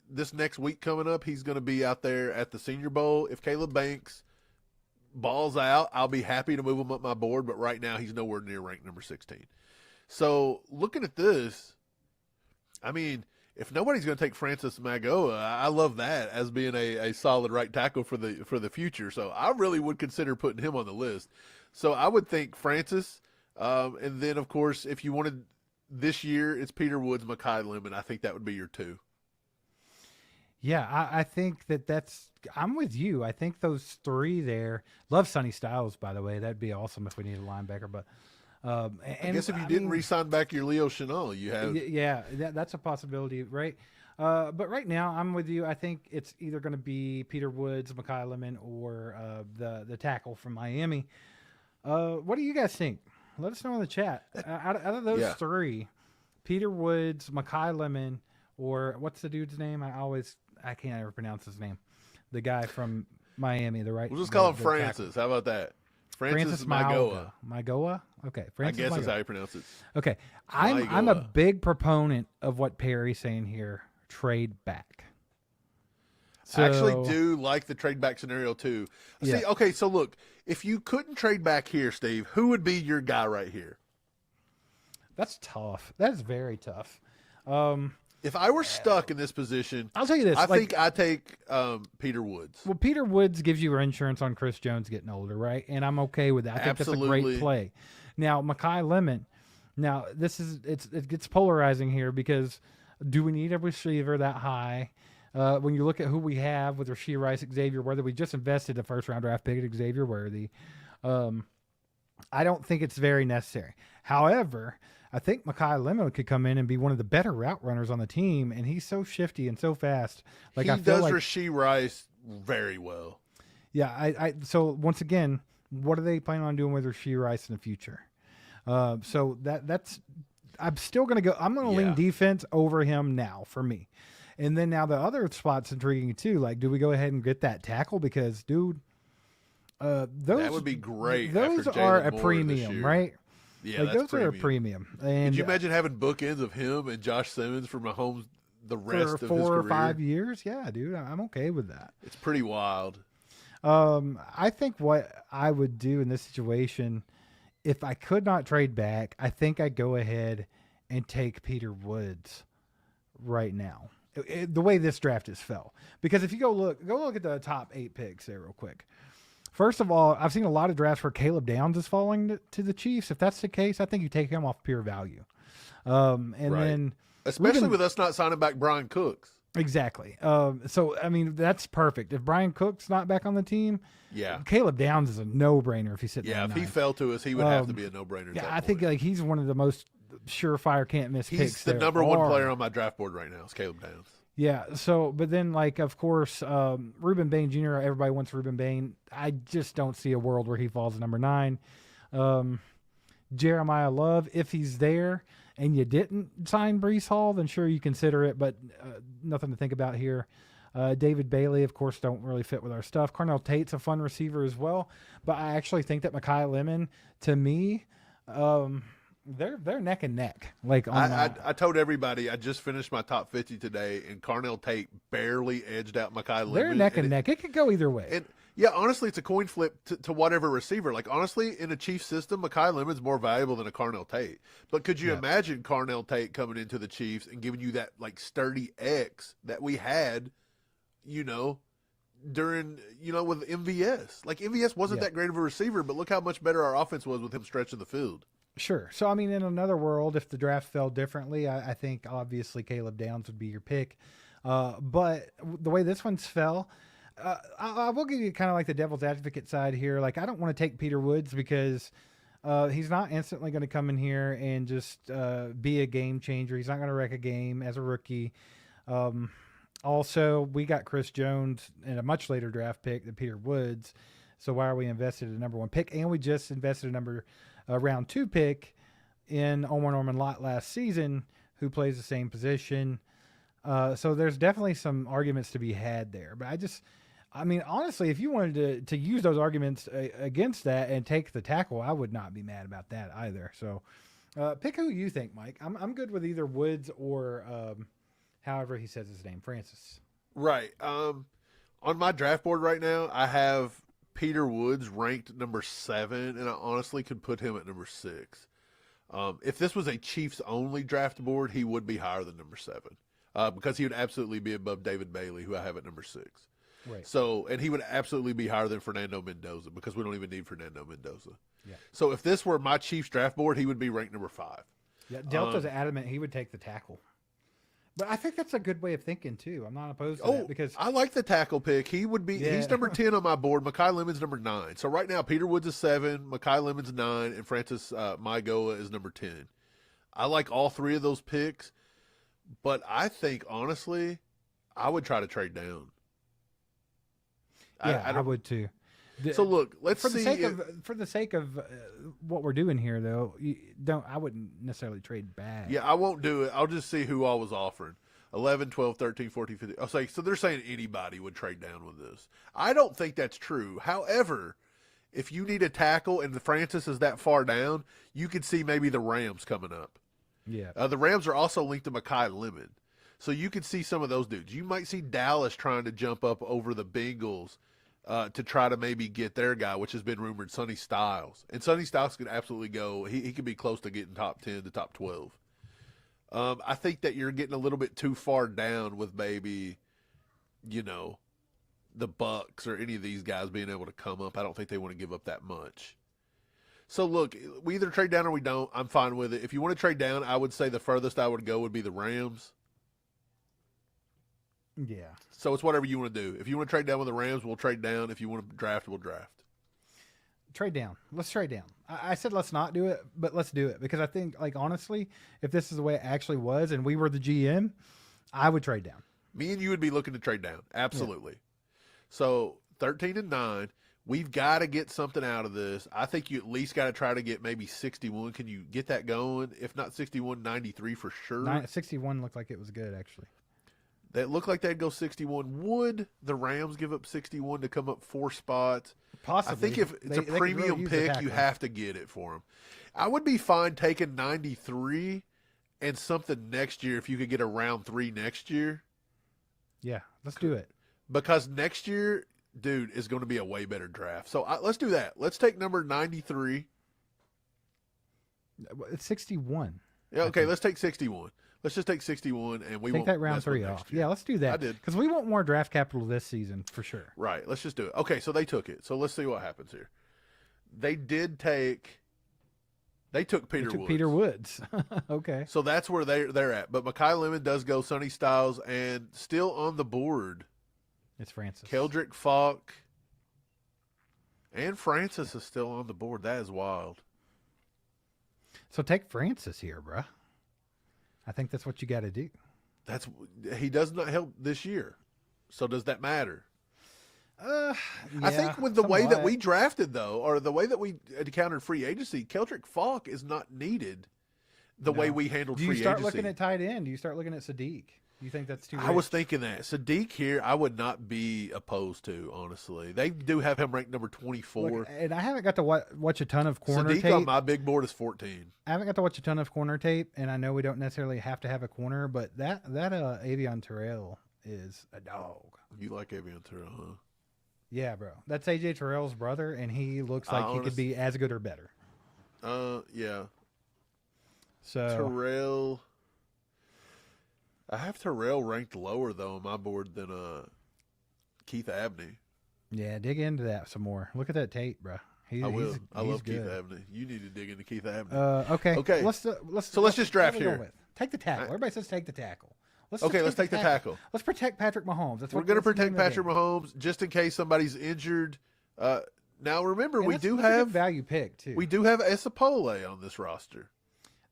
this next week coming up, he's going to be out there at the Senior Bowl. If Caleb Banks balls out, I'll be happy to move him up my board, but right now he's nowhere near rank number 16. So, looking at this, I mean, if nobody's going to take Francis Magoa, I love that as being a solid right tackle for the future. So I really would consider putting him on the list. So I would think Francis, and then of course if you wanted this year, it's Peter Woods, Mekhi Lemon. I think that would be your two. Yeah, I think I'm with you. I think those three there. Love Sonny Styles, by the way. That'd be awesome if we need a linebacker, but. I guess if you didn't re-sign back your Leo Chenal, you have. Yeah, that's a possibility, right? But right now, I'm with you. I think it's either going to be Peter Woods, Mekhi Lemon, or the tackle from Miami. What do you guys think? Let us know in the chat. Out of those three, Peter Woods, Mekhi Lemon, or what's the dude's name? I can't ever pronounce his name. The guy from Miami, the right. We'll just call him Francis. Tackle. How about that? Francis Magoa. Magoa? Okay. Francis I guess that's how you pronounce it. Okay. I'm a big proponent of what Perry's saying here. Trade back. I actually do like the trade back scenario too. Yeah. See, okay, so look, if you couldn't trade back here, Steve, who would be your guy right here? That's tough. That's very tough. If I were stuck in this position, I'll tell you this. I think I take Peter Woods. Well, Peter Woods gives you insurance on Chris Jones getting older, right? And I'm okay with that. I think that's a great play. Now, Mekhi Lemon. Now, it gets polarizing here because do we need a receiver that high? When you look at who we have with Rashee Rice, Xavier Worthy, we just invested a first-round draft pick at Xavier Worthy. I don't think it's very necessary. However, I think Mekhi Lemon could come in and be one of the better route runners on the team, and he's so shifty and so fast. Like he does Rashee Rice very well. Yeah, so once again, what are they planning on doing with Rashee Rice in the future? So that's I'm still going to go. I'm going to lean defense over him now for me. And then now the other spot's intriguing too. Like, do we go ahead and get that tackle? Because, dude, that would be great. Those are a premium, right? Yeah, like, those are a premium. And could you imagine having bookends of him and Josh Simmons for Mahomes the rest of his career? 4 or 5 years? Yeah, dude, I'm okay with that. It's pretty wild. I think what I would do in this situation, if I could not trade back, I think I'd go ahead and take Peter Woods right now. The way this draft has fell. Because if you go look at the top 8 picks there real quick. First of all, I've seen a lot of drafts where Caleb Downs is falling to the Chiefs. If that's the case, I think you take him off pure value. Then especially with us not signing back Brian Cooks. Exactly. So I mean that's perfect. If Brian Cook's not back on the team, Caleb Downs is a no-brainer if he's sitting. Yeah, if he fell to us, he would have to be a no-brainer. Yeah, I think like he's one of the most surefire can't miss picks. He's the number one player on my draft board right now. Is Caleb Downs. Yeah. So, but then, like, of course, Reuben Bain Jr., everybody wants Reuben Bain. I just don't see a world where he falls to number 9. Um, Jeremiah Love, if he's there and you didn't sign Brees Hall, then sure, you consider it, but nothing to think about here. David Bailey, of course, don't really fit with our stuff. Carnell Tate's a fun receiver as well, but I actually think that Mekhi Lemon, to me, they're neck and neck. Like I told everybody I just finished my top 50 today, and Carnell Tate barely edged out Mekhi Lemon. They're neck and neck. It could go either way. And yeah, honestly, it's a coin flip to whatever receiver. Like, honestly, in a Chiefs system, Mekhi Lemon's more valuable than a Carnell Tate. But could you imagine Carnell Tate coming into the Chiefs and giving you that, like, sturdy X that we had, during, with MVS? Like, MVS wasn't that great of a receiver, but look how much better our offense was with him stretching the field. Sure. So, I mean, in another world, if the draft fell differently, I think obviously Caleb Downs would be your pick. But the way this one's fell, I will give you kind of like the devil's advocate side here. Like, I don't want to take Peter Woods because he's not instantly going to come in here and just be a game changer. He's not going to wreck a game as a rookie. Also, we got Chris Jones in a much later draft pick than Peter Woods. So why are we invested in a number 1 pick? And we just invested a round 2 pick in Omar Norman Lott last season, who plays the same position. So there's definitely some arguments to be had there. But I mean, honestly, if you wanted to use those arguments against that and take the tackle, I would not be mad about that either. So pick who you think, Mike. I'm good with either Woods or however he says his name, Francis. Right. On my draft board right now, I have Peter Woods ranked number 7, and I honestly could put him at number 6. If this was a Chiefs-only draft board, he would be higher than number 7 because he would absolutely be above David Bailey, who I have at number 6. Right. So, and he would absolutely be higher than Fernando Mendoza because we don't even need Fernando Mendoza. Yeah. So if this were my Chiefs draft board, he would be ranked number 5. Yeah, Delta's adamant he would take the tackle. But I think that's a good way of thinking, too. I'm not opposed to that because I like the tackle pick. He would be he's number 10 on my board. Mekhi Lemon's number 9. So right now, Peter Woods is 7, Mekhi Lemon's 9, and Francis Maigoa is number 10. I like all 3 of those picks, but I think, honestly, I would try to trade down. Yeah, I would too. So look, let's for see. For the sake of what we're doing here, though, I wouldn't necessarily trade back. Yeah, I won't do it. I'll just see who all was offering. 11, 12, 13, 14, 15. I'll say, so they're saying anybody would trade down with this. I don't think that's true. However, if you need a tackle and the Francis is that far down, you could see maybe the Rams coming up. Yeah. The Rams are also linked to Mekhi Lemon. So you could see some of those dudes. You might see Dallas trying to jump up over the Bengals to try to maybe get their guy, which has been rumored, Sonny Styles. And Sonny Styles could absolutely go. He could be close to getting top 10 to top 12. I think that you're getting a little bit too far down with maybe, the Bucks or any of these guys being able to come up. I don't think they want to give up that much. So, look, we either trade down or we don't. I'm fine with it. If you want to trade down, I would say the furthest I would go would be the Rams. Yeah. So it's whatever you want to do. If you want to trade down with the Rams, we'll trade down. If you want to draft, we'll draft. Trade down. Let's trade down. I said let's not do it, but let's do it because I think, like, honestly, if this is the way it actually was and we were the GM, I would trade down. Me and you would be looking to trade down. Absolutely. Yeah. So 13 and 9, we've got to get something out of this. I think you at least got to try to get maybe 61. Can you get that going? If not 61, 93 for sure. 61 looked like it was good, actually. That looked like they'd go 61. Would the Rams give up 61 to come up 4 spots? Possibly. I think if it's a premium pick, you have to get it for them. I would be fine taking 93 and something next year if you could get a round 3 next year. Yeah, let's do it. Because next year, dude, is going to be a way better draft. So let's do that. Let's take number 93. It's 61. Yeah, okay, let's take 61. Let's just take 61 and we take that round 3 off. Yeah, let's do that. I did. Because we want more draft capital this season for sure. Right. Let's just do it. Okay, so they took it. So let's see what happens here. They took Peter Woods. Peter Woods. Okay. So that's where they're at. But Mekhi Lemon does go Sonny Styles, and still on the board, it's Francis. Keldrick Falk and Francis is still on the board. That is wild. So take Francis here, bruh. I think that's what you got to do. He does not help this year. So does that matter? Yeah, I think with the way that somewhat. we drafted, though, or the way that we encountered free agency, Keldrick Falk is not needed the way No. we handled Do you free start agency. looking at tight end? Do you start looking at Sadiq? Do you think that's too? I was rich? thinking that. Sadiq here, I would not be opposed to, honestly. They do have him ranked number 24. Look, and I haven't got to watch a ton of corner Sadiq tape. on my big board is 14. I haven't got to watch a ton of corner tape, and I know we don't necessarily have to have a corner, but that Avion Terrell is a dog. You like Avion Terrell, huh? Yeah, bro. That's AJ Terrell's brother, and he looks like he could be as good or better. Yeah. So Terrell. I have Terrell ranked lower, though, on my board than Keith Abney. yeah, dig into that some more. Look at that tape, bro. I will. I love good. Keith Abney. You need to dig into Keith Abney. Okay. Okay. Let's just draft what we go here. with? Take the tackle. Everybody says take the tackle. Let's take the tackle. Let's protect Patrick Mahomes. That's We're going to protect Patrick Mahomes just in case somebody's injured. Now, remember, we do a have good value pick too. we do have Esapole on this roster.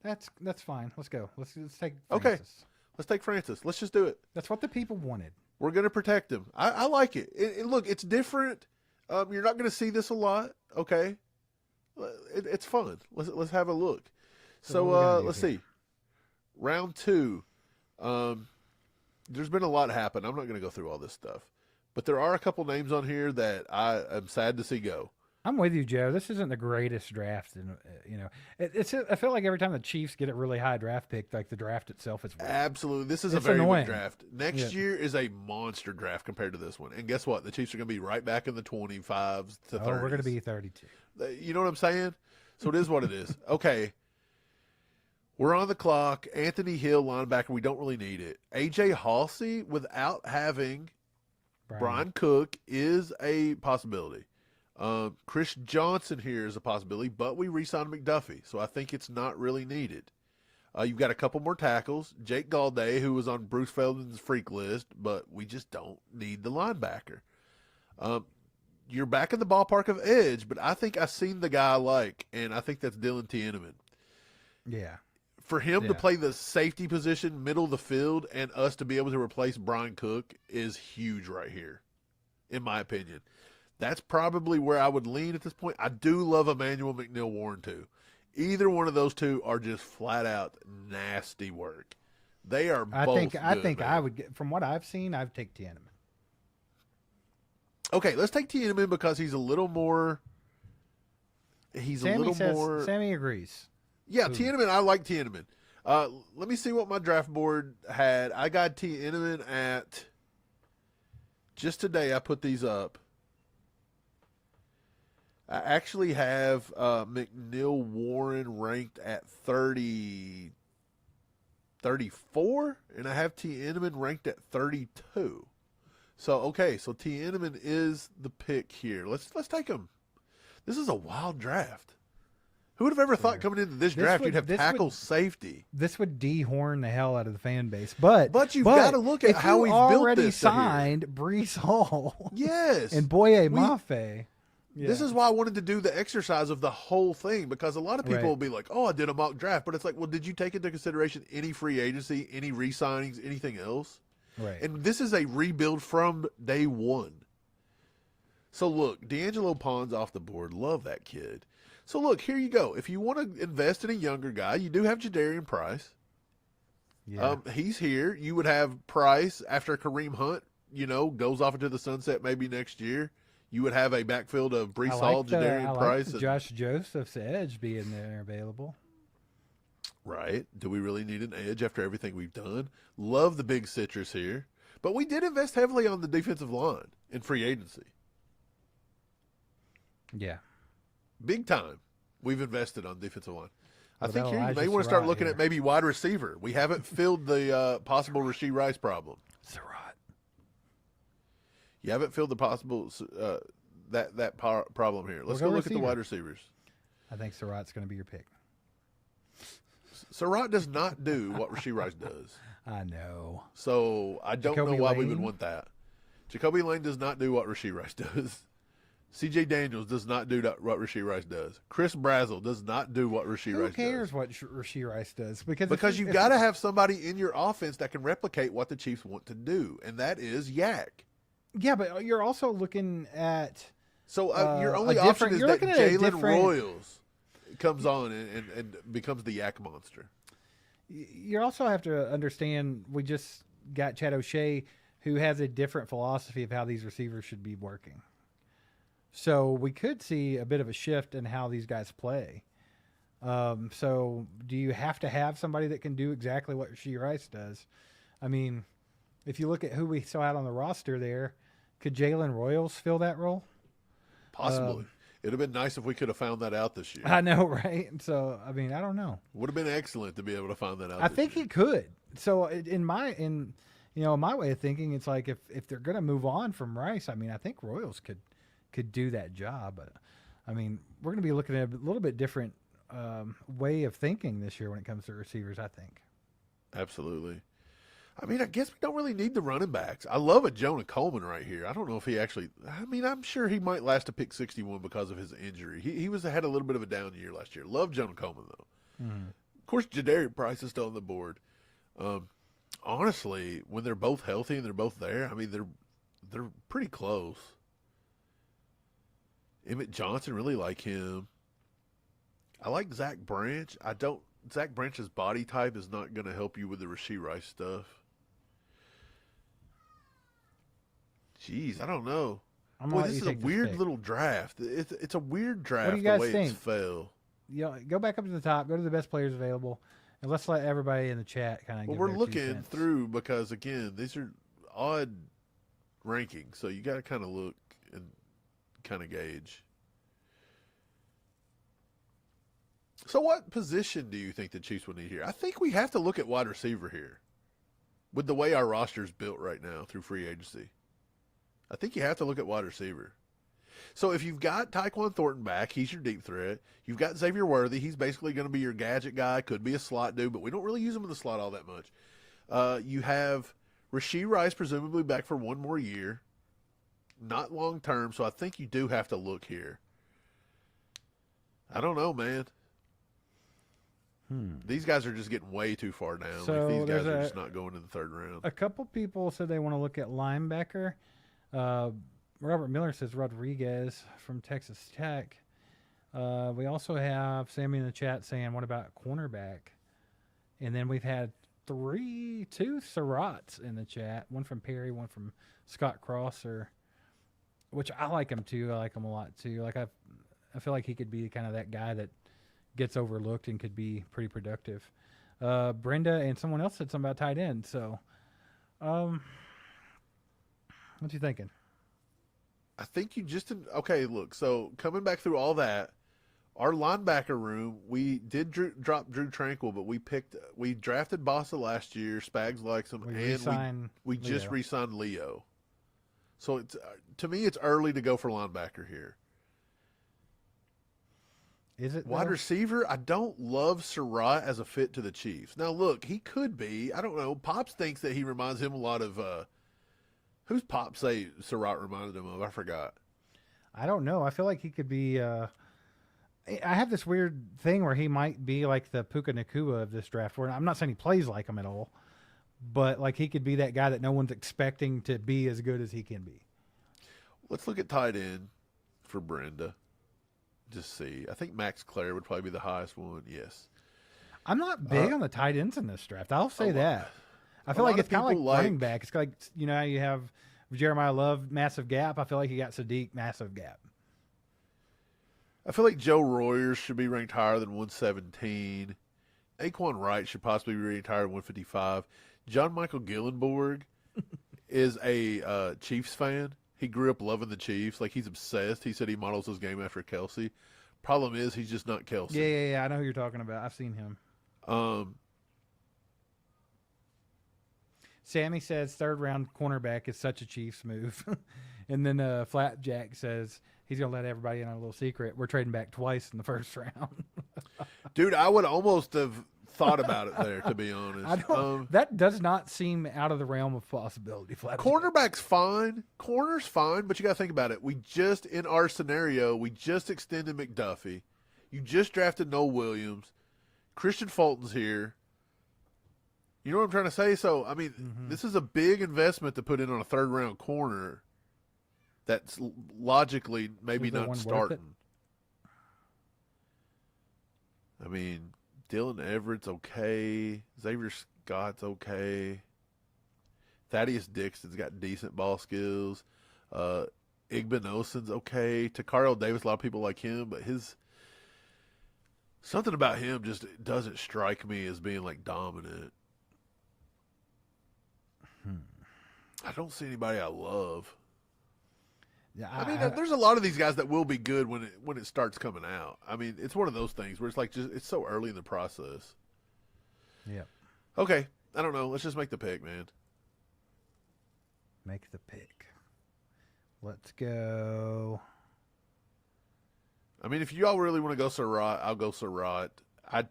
That's fine. Let's go. Let's take Okay. Francis. Let's take Francis. Let's just do it. That's what the people wanted. We're going to protect him. I like it. Look, it's different. You're not going to see this a lot. Okay, it's fun. Let's have a look. So what we gonna do let's here? see. Round 2. There's been a lot happen. I'm not going to go through all this stuff, but there are a couple names on here that I am sad to see go. I'm with you, Joe. This isn't the greatest draft, and I feel like every time the Chiefs get a really high draft pick, like the draft itself is weird. Absolutely. This is a It's very annoying. good draft. Next year is a monster draft compared to this one. And guess what? The Chiefs are going to be right back in the 25s to 30s. Oh, we're going to be 32. You know what I'm saying? So it is what it is. Okay. We're on the clock. Anthony Hill, linebacker. We don't really need it. AJ Halsey, without having Brian Cook, is a possibility. Chris Johnson here is a possibility, but we re-signed McDuffie, so I think it's not really needed. You've got a couple more tackles. Jake Galday, who was on Bruce Feldman's freak list, but we just don't need the linebacker. You're back in the ballpark of edge, but I think I've seen the guy I like, and I think that's Dylan Tiedemann. Yeah. For him to play the safety position, middle of the field, and us to be able to replace Brian Cook is huge right here, in my opinion. That's probably where I would lean at this point. I do love Emmanuel McNeil Warren, too. Either one of those two are just flat out nasty work. They are both I good, think man. I would get, from what I've seen, I'd take Tiedemann. Okay, let's take Tiedemann because he's a little more. Sammy agrees. Yeah, Tiedemann. I like Tiedemann. Let me see what my draft board had. I got Tiedemann at. Just today, I put these up. I actually have McNeil Warren ranked at 34, and I have Tiedemann ranked at 32. So Tiedemann is the pick here. Let's take him. This is a wild draft. Who would have ever thought coming into this draft you'd have tackle safety? This would dehorn the hell out of the fan base. But you've got to look at how he's built already this to here. signed Brees Hall. Yes. And Boye Mafe. This is why I wanted to do the exercise of the whole thing, because a lot of people will be like, oh, I did a mock draft. But it's like, well, did you take into consideration any free agency, any re-signings, anything else? Right. And this is a rebuild from day one. So look, D'Angelo Pond's off the board. Love that kid. So look, here you go. If you want to invest in a younger guy, you do have Jadarian Price. Yeah. He's here. You would have Price after Kareem Hunt, goes off into the sunset maybe next year. You would have a backfield of Brees Hall, Jadarian Price. And Josh Joseph's edge being there available. Right. Do we really need an edge after everything we've done? Love the big citrus here. But we did invest heavily on the defensive line in free agency. Yeah. Big time. We've invested on defensive line. I Well, think here you Elijah may want to start Surratt looking here. at maybe wide receiver. We haven't filled the possible Rashee Rice problem. Surratt. You haven't filled the possible problem here. Let's We'll go go look at the receiver. wide receivers. I think Surratt's going to be your pick. Surratt does not do what Rashee Rice does. I know. So I don't Jacoby know why we would Lane? want that. Jacoby Lane does not do what Rashee Rice does. C.J. Daniels does not do what Rashee Rice does. Chris Brazzell does not do what Rashee Rice does. Who cares what Rashee Rice does? Because you got to have somebody in your offense that can replicate what the Chiefs want to do, and that is Yak. Yeah, but you're also looking at. So your only option is that Jalen Royals comes on and becomes the Yak monster. You also have to understand we just got Chad O'Shea, who has a different philosophy of how these receivers should be working. So we could see a bit of a shift in how these guys play. So do you have to have somebody that can do exactly what Rashee Rice does? I mean, if you look at who we saw out on the roster there, could Jalen Royals fill that role? Possibly. It'd have been nice if we could have found that out this year. I know, right? So, I mean, I don't know. Would have been excellent to be able to find that out. I think he could. So in my way of thinking, it's like if they're going to move on from Rice, I mean, I think Royals could do that job. But I mean, we're going to be looking at a little bit different way of thinking this year when it comes to receivers, I think. Absolutely. I mean, I guess we don't really need the running backs. I love a Jonah Coleman right here. I don't know if he actually – I mean, I'm sure he might last a pick 61 because of his injury. He had a little bit of a down year last year. Love Jonah Coleman, though. Mm-hmm. Of course, Jadarian Price is still on the board. Honestly, when they're both healthy and they're both there, I mean, they're pretty close. Emmett Johnson, really like him. I like Zach Branch. Zach Branch's body type is not going to help you with the Rashee Rice stuff. Jeez, I don't know. Boy, this is a weird little draft. It's a weird draft. What do you guys the way think? It's fell. Go back up to the top. Go to the best players available, and let's let everybody in the chat kind of. Well, we're looking through because again, these are odd rankings, so you got to kind of look and kind of gauge. So, what position do you think the Chiefs would need here? I think we have to look at wide receiver here, with the way our roster is built right now through free agency. I think you have to look at wide receiver. So if you've got Tyquan Thornton back, he's your deep threat. You've got Xavier Worthy. He's basically going to be your gadget guy. Could be a slot dude, but we don't really use him in the slot all that much. You have Rashee Rice presumably back for one more year. Not long term, so I think you do have to look here. I don't know, man. These guys are just getting way too far down. So these guys are just not going in the third round. A couple people said they want to look at linebacker. Robert Miller says Rodriguez from Texas Tech. We also have Sammy in the chat saying, what about cornerback? And then we've had two Surratts in the chat. One from Perry, one from Scott Crosser, which I like him too. I like him a lot too. Like I feel like he could be kind of that guy that gets overlooked and could be pretty productive. Brenda and someone else said something about tight end. So, what you thinking? I think you just okay. Look, so coming back through all that, our linebacker room, we did drop Drew Tranquil, but we drafted Bossa last year. Spags likes him, and we just re-signed Leo. So it's to me, it's early to go for linebacker here. Is it wide receiver? I don't love Surratt as a fit to the Chiefs. Now, look, he could be. I don't know. Pops thinks that he reminds him a lot of. Who's Pops say Surratt reminded him of? I forgot. I don't know. I feel like he could be. I have this weird thing where he might be like the Puka Nacua of this draft. Where I'm not saying he plays like him at all, but like he could be that guy that no one's expecting to be as good as he can be. Let's look at tight end for Brenda. Just see. I think Max Clare would probably be the highest one. Yes. I'm not big on the tight ends in this draft. I'll say that. I feel like it's kind of like running back. It's like, you know, you have Jeremiah Love, massive gap. I feel like you got Sadiq, massive gap. I feel like Joe Royer should be ranked higher than 117. Aquan Wright should possibly be ranked higher than 155. John Michael Gillenborg is a Chiefs fan. He grew up loving the Chiefs. Like, he's obsessed. He said he models his game after Kelsey. Problem is, he's just not Kelsey. Yeah. I know who you're talking about. I've seen him. Sammy says third round cornerback is such a Chiefs move. And then Flapjack says he's going to let everybody in on a little secret. We're trading back twice in the first round. Dude, I would almost have thought about it there, to be honest. I don't. That does not seem out of the realm of possibility. Cornerback's fine. Corner's fine, but you got to think about it. In our scenario, we just extended McDuffie. You just drafted Noel Williams. Christian Fulton's here. You know what I'm trying to say? So, I mean, this is a big investment to put in on a third-round corner that's logically maybe not starting. I mean, Dylan Everett's okay. Xavier Scott's okay. Thaddeus Dixon's got decent ball skills. Igbenogsen's okay. Takaro Davis, a lot of people like him, but something about him just doesn't strike me as being like dominant. I don't see anybody I love. Yeah, I mean, there's a lot of these guys that will be good when it starts coming out. I mean, it's one of those things where it's like it's so early in the process. Yeah. Okay, I don't know. Let's just make the pick, man. Make the pick. Let's go. I mean, if y'all really want to go Surratt, I'll go Surratt. I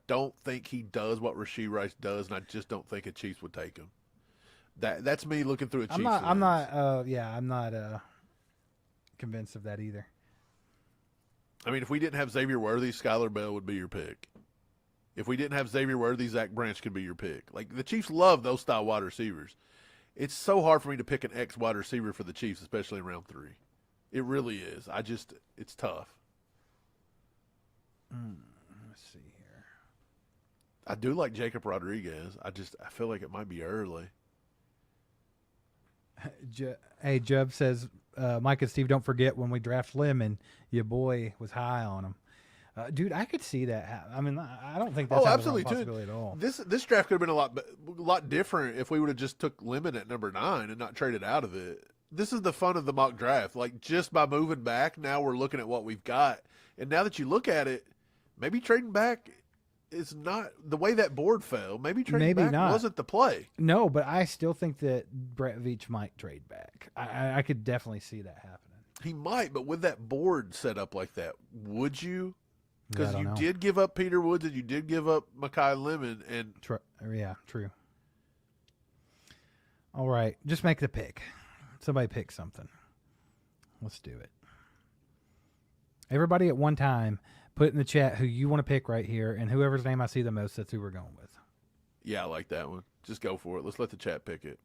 don't think he does what Rashee Rice does, and I just don't think a Chiefs would take him. That's me looking through a Chiefs lens. I'm not convinced of that either. I mean, if we didn't have Xavier Worthy, Skylar Bell would be your pick. If we didn't have Xavier Worthy, Zach Branch could be your pick. Like, the Chiefs love those style wide receivers. It's so hard for me to pick an X wide receiver for the Chiefs, especially in round 3. It really is. It's tough. Let's see here. I do like Jacob Rodriguez. I feel like it might be early. Hey, Jub says, Mike and Steve, don't forget when we draft Lemon, your boy was high on him. Dude, I could see that. I mean, I don't think that's absolutely a possibility at all. This draft could have been a lot different if we would have just took Lemon at number 9 and not traded out of it. This is the fun of the mock draft. Like, just by moving back, now we're looking at what we've got. And now that you look at it, maybe trading back is not the way that board fell. Maybe trading back wasn't the play. No, but I still think that Brett Veach might trade back. I could definitely see that happening. He might, but with that board set up like that, would you? Because you know. did give up Peter Woods and you did give up Mekhi Lemon. And yeah, true. All right, just make the pick. Somebody pick something. Let's do it. Everybody at one time, put in the chat who you want to pick right here, and whoever's name I see the most, that's who we're going with. Yeah, I like that one. Just go for it. Let's let the chat pick it.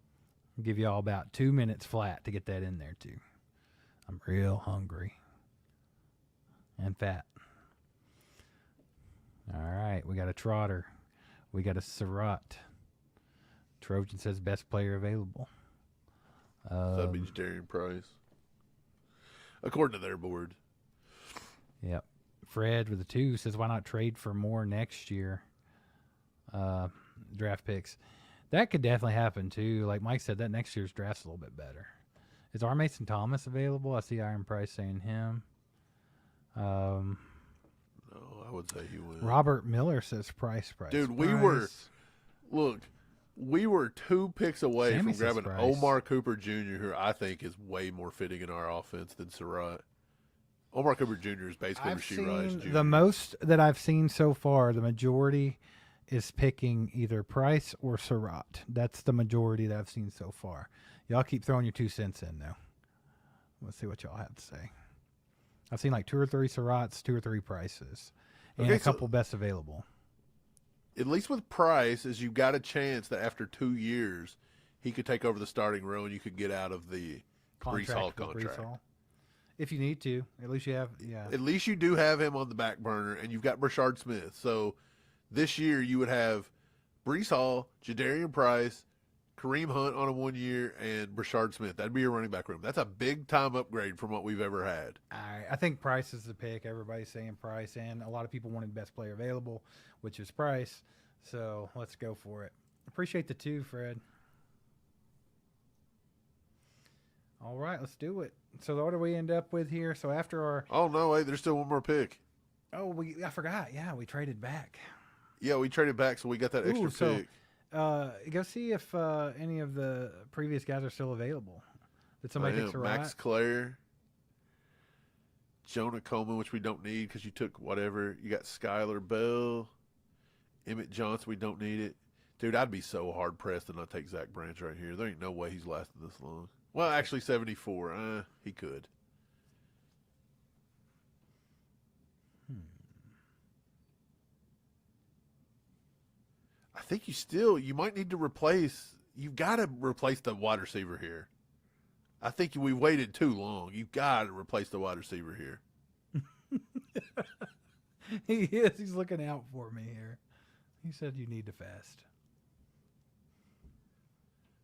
I'll give you all about 2 minutes flat to get that in there, too. I'm real hungry and fat. All right, we got a Trotter. We got a Surratt. Trojan says best player available. That means Darian Price. According to their board. Yep. Fred with a 2 says, why not trade for more next year? Draft picks. That could definitely happen, too. Like Mike said, that next year's draft's a little bit better. Is R. Mason Thomas available? I see Iron Price saying him. No, I would say he would. Robert Miller says Price. Dude, we were 2 picks away Sammy from grabbing Price. Omar Cooper Jr., who I think is way more fitting in our offense than Surratt. Omar Cooper Jr. is basically Rashee Rice Jr. The most that I've seen so far, the majority is picking either Price or Surratt. That's the majority that I've seen so far. Y'all keep throwing your 2 cents in, though. Let's see what y'all have to say. I've seen like 2 or 3 Surratts, 2 or 3 Prices, and a couple best available. At least with Price, is you got a chance that after 2 years, he could take over the starting role and you could get out of the Breece Hall contract. If you need to. At least you have, yeah. At least you do have him on the back burner, and you've got Brashard Smith. So this year you would have Breece Hall, Jadarian Price, Kareem Hunt on a 1 year, and Brashard Smith. That'd be your running back room. That's a big-time upgrade from what we've ever had. I think Price is the pick. Everybody's saying Price, and a lot of people wanted best player available, which is Price. So let's go for it. Appreciate the 2, Fred. All right, let's do it. So what do we end up with here? So after our... Oh, no, wait, there's still one more pick. Oh, I forgot. Yeah, we traded back. Yeah, we traded back, so we got that extra pick. Go see if any of the previous guys are still available. Did somebody take Surratt? Max Clare, Jonah Coleman, which we don't need because you took whatever. You got Skylar Bell, Emmett Johnson, we don't need it. Dude, I'd be so hard-pressed to not take Zach Branch right here. There ain't no way he's lasting this long. Well, actually, 74. He could. I think you might need to replace, you've got to replace the wide receiver here. I think we waited too long. You've got to replace the wide receiver here. He is. He's looking out for me here. He said you need to fast.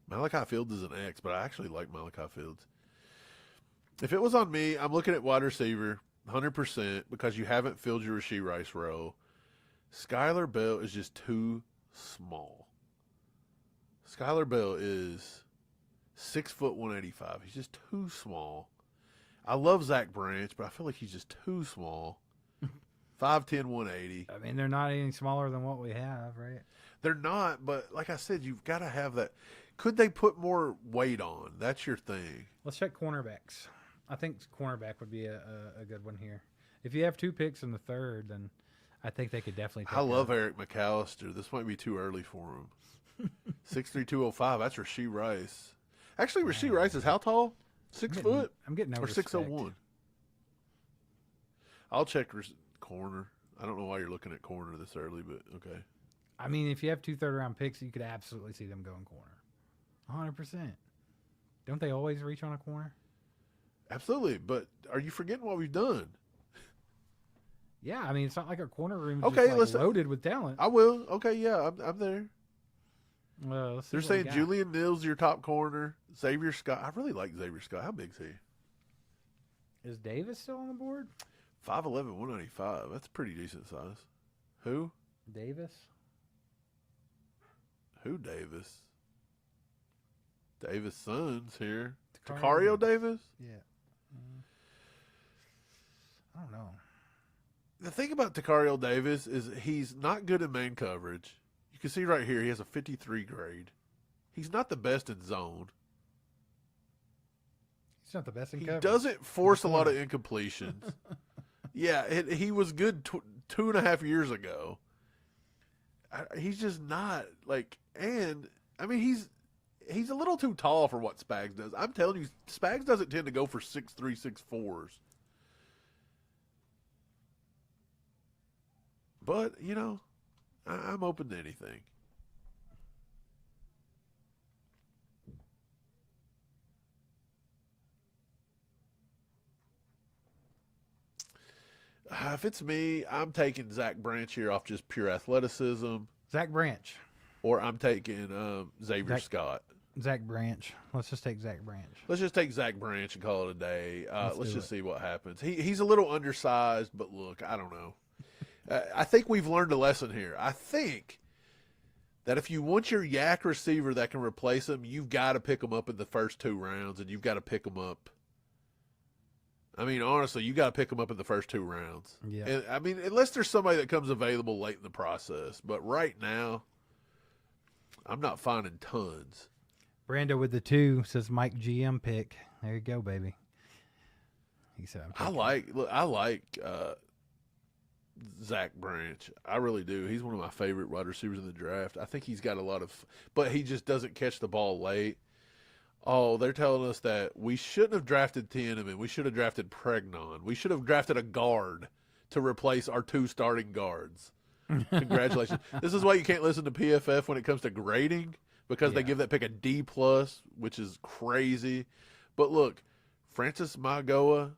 Malachi Fields is an X, but I actually like Malachi Fields. If it was on me, I'm looking at wide receiver 100% because you haven't filled your Rashee Rice role. Skylar Bell is just too small. Skylar Bell is 6 foot 185. He's just too small. I love Zach Branch, but I feel like he's just too small. 5'10", 180. I mean, they're not any smaller than what we have, right? They're not, but like I said, you've got to have that. Could they put more weight on? That's your thing. Let's check cornerbacks. I think cornerback would be a good one here. If you have 2 picks in the third, then I think they could definitely take I love Eric McAllister. This might be too early for him. 6'3", 205. That's Rashee Rice. Actually, Rashee Rice is how tall? 6 foot? I'm getting no Or respect. 6'01". I'll check corner. I don't know why you're looking at corner this early, but okay. I mean, if you have 2 third-round picks, you could absolutely see them going corner. 100%. Don't they always reach on a corner? Absolutely, but are you forgetting what we've done? Yeah, I mean, it's not like our corner room is Okay, just like loaded with talent. I will. Okay, yeah, I'm there. Let's see They're what we saying got. Julian Nils your top corner. Xavier Scott. I really like Xavier Scott. How big is he? Is Davis still on the board? 5'11", 195. That's a pretty decent size. Who? Davis? Who Davis? Davis' son's here. Takario Takario Davis? Yeah. I don't know. The thing about Takario Davis is he's not good in man coverage. You can see right here he has a 53 grade. He's not the best in zone. He's not the best in He coverage. doesn't force a lot of incompletions. Yeah, he was good 2.5 years ago. He's just not like, and I mean he's a little too tall for what Spags does. I'm telling you, Spags doesn't tend to go for 6'3", 6'4s. But you know, I'm open to anything. If it's me, I'm taking Zach Branch here off just pure athleticism, Zach Branch. or I'm taking Xavier Scott. Zach Branch. Let's just take Zach Branch. Let's just take Zach Branch and call it a day. Let's do just see what happens. He's a little undersized, but look, I don't know. I think we've learned a lesson here. I think that if you want your yak receiver that can replace him, you've got to pick him up in the first 2 rounds, and you've got to pick him up. I mean, honestly, you got to pick him up in the first 2 rounds. Yeah. And, I mean, unless there's somebody that comes available late in the process. But right now, I'm not finding tons. Brando with the 2 says Mike GM pick. There you go, baby. He said, I like Zach Branch. I really do. He's one of my favorite wide receivers in the draft. I think he's got a lot of, but he just doesn't catch the ball late. Oh, they're telling us that we shouldn't have drafted Tiedemann. We should have drafted Pregnon. We should have drafted a guard to replace our 2 starting guards. Congratulations. This is why you can't listen to PFF when it comes to grading, because they give that pick a D+, which is crazy. But look, Francis Magoa,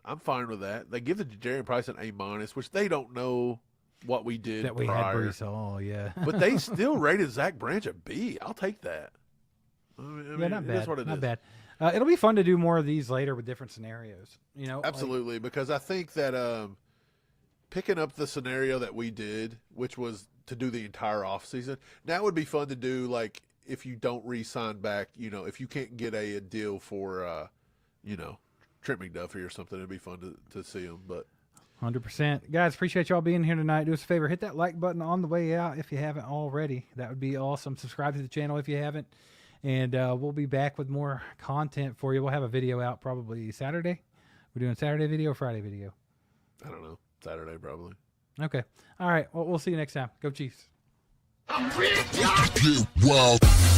I'm fine with that. They give the Jerry Price an A-, which they don't know what we did that we prior. had Brees Hall, yeah. But they still rated Zach Branch a B. I'll take that. I mean, yeah, not it bad. is what it not is. bad. It'll be fun to do more of these later with different scenarios. You know, Absolutely, because I think that picking up the scenario that we did, which was to do the entire offseason, now would be fun to do, like, if you don't re-sign back, you know, if you can't get a deal for, you know, Trent McDuffie or something, it'd be fun to see him. But 100%. Guys, appreciate y'all being here tonight. Do us a favor, hit that like button on the way out if you haven't already. That would be awesome. Subscribe to the channel if you haven't. And we'll be back with more content for you. We'll have a video out probably Saturday. We're doing Saturday video or Friday video? I don't know. Saturday, probably. Okay. All right. Well, we'll see you next time. Go Chiefs. Get wild.